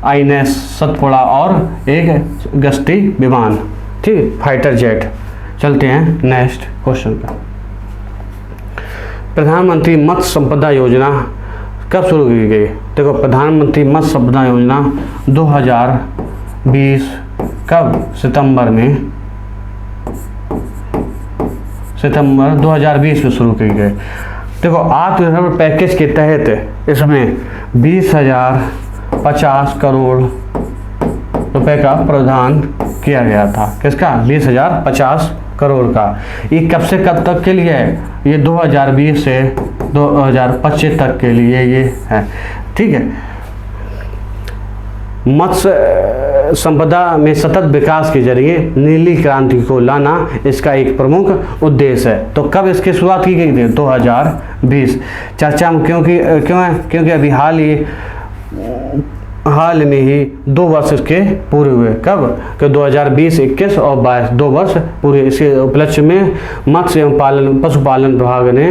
INS सतपुड़ा और एक गश्ती विमान, ठीक, फाइटर जेट। चलते हैं नेक्स्ट क्वेश्चन पर। प्रधानमंत्री मत्स्य संपदा योजना कब शुरू की गई? देखो प्रधानमंत्री मत्स्य संपदा योजना 2020 कब? सितंबर 2020 में शुरू की गई। देखो आत्मनिर्भर पैकेज के तहत इसमें 20,050 करोड़ रुपए का प्रावधान किया गया था। किसका? 20,050 करोड़ का। ये कब से कब तक के लिए है? ये 2020 से 2025 तक के लिए ये है। ठीक है, मत्स्य संपदा में सतत विकास के जरिए नीली क्रांति को लाना इसका एक प्रमुख उद्देश्य है। तो कब इसकी शुरुआत की गई थी? 2020। चर्चा में क्यों है? क्योंकि अभी हाल में ही 2 वर्ष इसके पूरे हुए। कब? कि 2020, 21 और 22, 2 वर्ष पूरे। इसके उपलक्ष्य में मत्स्य एवं पशुपालन विभाग ने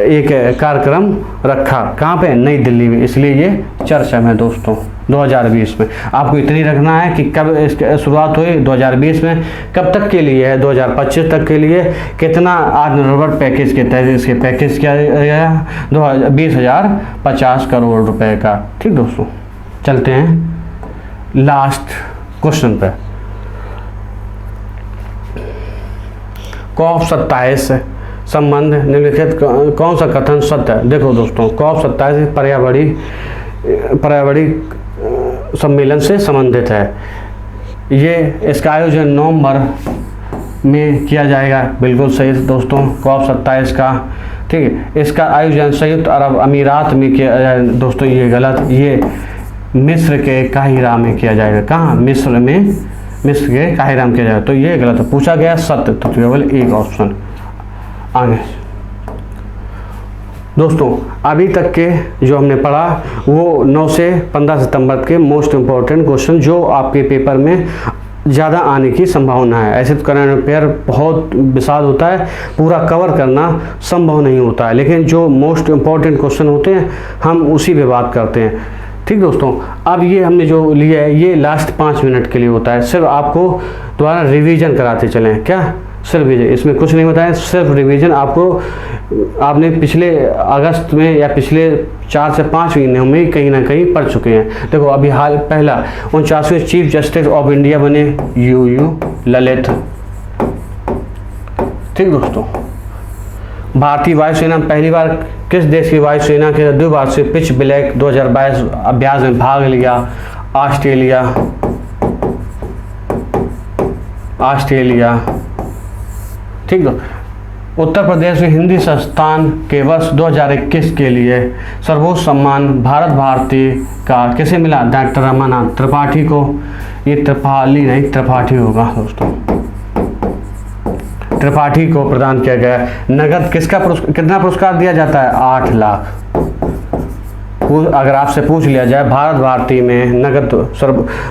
एक कार्यक्रम रखा। कहाँ पे? नई दिल्ली में। इसलिए ये चर्चा में दोस्तों 2020 में। आपको इतनी रखना है कि कब इसकी शुरुआत हुई? 2020 में। कब तक के लिए है? 2025 तक के लिए। कितना आत्मनिर्भर पैकेज के तहत इसके पैकेज किया गया? 20,050 करोड़ रुपए का। ठीक दोस्तों, चलते हैं लास्ट क्वेश्चन पे। COP27 संबंध निम्नलिखित कौन सा कथन सत्य है? देखो दोस्तों, COP27 पर्यावरणीय सम्मेलन से संबंधित है। ये इसका आयोजन नवंबर में किया जाएगा। बिल्कुल सही दोस्तों, COP27 का। ठीक है, इसका आयोजन संयुक्त अरब अमीरात में किया जाए। दोस्तों ये गलत, ये मिस्र के काहिरा में किया जाएगा। कहाँ? मिस्र के काहिरा में किया जाएगा। तो ये गलत है। पूछा गया सत्य, तो केवल एक ऑप्शन। आगे दोस्तों, अभी तक के जो हमने पढ़ा वो 9 से 15 सितंबर के मोस्ट इम्पोर्टेंट क्वेश्चन जो आपके पेपर में ज़्यादा आने की संभावना है। ऐसे तो करंट अफेयर बहुत विशाल होता है, पूरा कवर करना संभव नहीं होता है, लेकिन जो मोस्ट इम्पोर्टेंट क्वेश्चन होते हैं हम उसी पे बात करते हैं। ठीक दोस्तों, अब ये हमने जो लिया है ये लास्ट 5 मिनट के लिए होता है। सिर्फ आपको दोबारा रिवीजन कराते चलें। क्या? सिर्फ रिवीजन, इसमें कुछ नहीं बताया, सिर्फ रिवीजन। आपने पिछले अगस्त में या पिछले 4 से 5 महीनों में कहीं ना कहीं पढ़ चुके हैं। देखो अभी हाल पहला 49वें चीफ जस्टिस ऑफ इंडिया बने यू ललित। ठीक दोस्तों, भारतीय वायुसेना पहली बार किस देश की वायुसेना के द्विवार्षिक पिच ब्लैक 2022 अभ्यास में भाग लिया? ऑस्ट्रेलिया। ठीक है, उत्तर प्रदेश में हिंदी संस्थान के वर्ष 2021 के लिए सर्वोच्च सम्मान भारत भारती का किसे मिला? डॉक्टर रमानाथ त्रिपाठी को। ये त्रिपाली नहीं, त्रिपाठी होगा दोस्तों। त्रिपाठी को प्रदान किया गया। नगद कितना पुरस्कार दिया जाता है? 8 लाख। अगर आपसे पूछ लिया जाए भारत भारती में नगद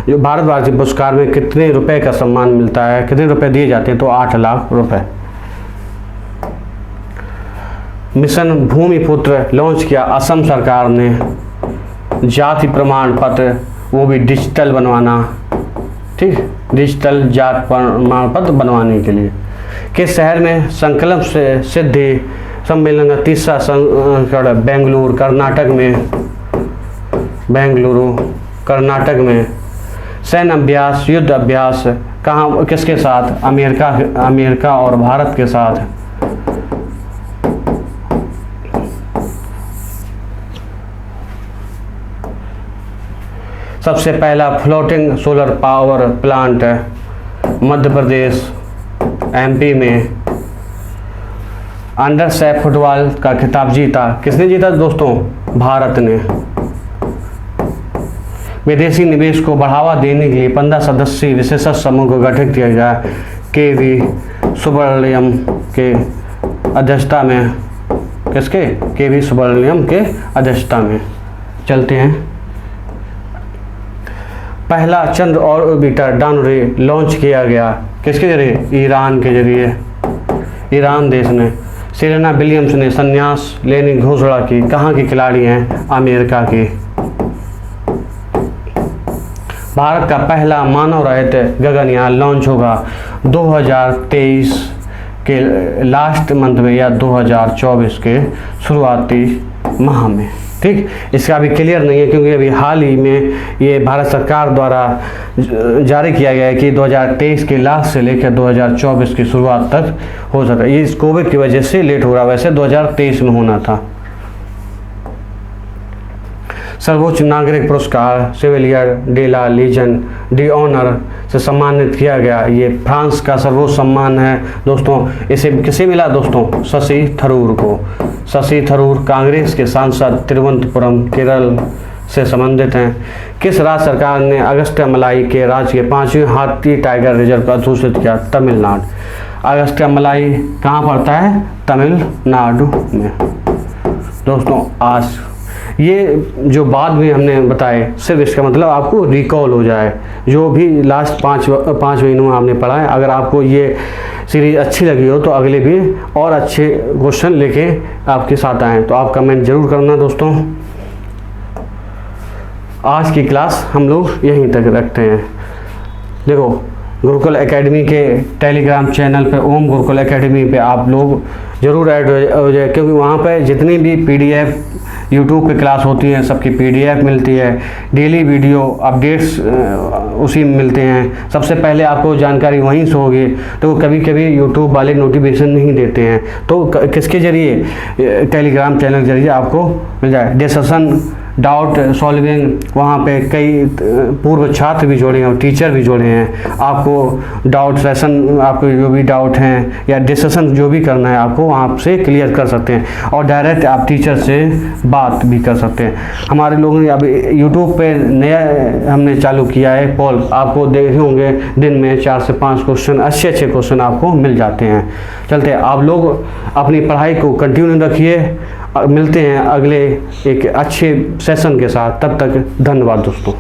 जो भारत भारती पुरस्कार में कितने रुपए का सम्मान मिलता है, कितने रुपए दिए जाते हैं, तो 8 लाख रुपए। मिशन भूमिपुत्र लॉन्च किया असम सरकार ने। जाति प्रमाण पत्र वो भी डिजिटल बनवाना। ठीक, डिजिटल जाति प्रमाण पत्र बनवाने के लिए। किस शहर में संकल्प से सिद्धि सम्मेलन का 3रा संस्करण? बेंगलुरु कर्नाटक में। सैन्य अभ्यास, युद्ध अभ्यास कहाँ, किसके साथ? अमेरिका और भारत के साथ। सबसे पहला floating solar power plant Madhya Pradesh MP में। अंडर 6 फुटबॉल का खिताब जीता, किसने जीता दोस्तों? भारत ने। विदेशी निवेश को बढ़ावा देने के लिए 15 सदस्यीय विशेषज्ञ समूह को गठित किया गया। KV सुब्रमण्यम के अध्यक्षता में। किसके? KV सुब्रमण्यम के अध्यक्षता में। चलते हैं, पहला चंद्र ऑर्बिटर डानरे लॉन्च किया गया। किसके जरिए? ईरान के जरिए। ईरान देश ने। सेरेना विलियम्स ने संन्यास लेने की घोषणा की। कहाँ की खिलाड़ी हैं? अमेरिका की। भारत का पहला मानव रहित गगनयान लॉन्च होगा 2023 के लास्ट मंथ में या 2024 के शुरुआती माह में। ठीक, इसका अभी क्लियर नहीं है क्योंकि अभी हाल ही में ये भारत सरकार द्वारा जारी किया गया है कि 2023 के लास्ट से लेकर 2024 की शुरुआत तक हो सकता है। ये इस कोविड की वजह से लेट हो रहा है, वैसे 2023 में होना था। सर्वोच्च नागरिक पुरस्कार Chevalier de la Legion d'Honneur से सम्मानित किया गया। ये फ्रांस का सर्वोच्च सम्मान है दोस्तों। इसे किसे मिला दोस्तों? शशि थरूर को। शशि थरूर कांग्रेस के सांसद, तिरुवनंतपुरम केरल से संबंधित हैं। किस राज्य सरकार ने अगस्त्यामलाई के राज्य के 5वें हाथी टाइगर रिजर्व को घोषित किया? तमिलनाडु। अगस्त्यामलाई कहाँ पड़ता है? तमिलनाडु में। दोस्तों आज ये जो बाद में हमने बताए, सिर्फ इसका मतलब आपको रिकॉल हो जाए जो भी लास्ट पाँच महीनों में आपने पढ़ा है। अगर आपको ये सीरीज़ अच्छी लगी हो तो अगले भी और अच्छे क्वेश्चन लेके आपके साथ आएँ, तो आप कमेंट ज़रूर करना दोस्तों। आज की क्लास हम लोग यहीं तक रखते हैं। देखो गुरुकुल एकेडमी के टेलीग्राम चैनल पे, ओम गुरुकुल एकेडमी पे आप लोग ज़रूर ऐड हो जाए, क्योंकि वहाँ पे जितनी भी पीडीएफ यूट्यूब पे क्लास होती हैं सबकी पीडीएफ मिलती है, डेली वीडियो अपडेट्स उसी में मिलते हैं। सबसे पहले आपको जानकारी वहीं से होगी, तो कभी कभी यूट्यूब वाले नोटिफिकेशन नहीं देते हैं, तो किसके ज़रिए? टेलीग्राम चैनल के जरिए आपको मिल जाए। डिस्कशन डाउट सॉल्विंग, वहाँ पे कई पूर्व छात्र भी जोड़े हैं और टीचर भी जोड़े हैं। आपको डाउट सेशन, आपको जो भी डाउट हैं या डिस्कशन जो भी करना है आपको वहाँ से क्लियर कर सकते हैं, और डायरेक्ट आप टीचर से बात भी कर सकते हैं। हमारे लोगों ने अभी यूट्यूब पे नया हमने चालू किया है पोल, आपको देखे होंगे दिन में 4 से 5 क्वेश्चन, अच्छे क्वेश्चन आपको मिल जाते हैं। चलते आप लोग अपनी पढ़ाई को कंटिन्यू रखिए। मिलते हैं अगले एक अच्छे सेशन के साथ, तब तक धन्यवाद दोस्तों।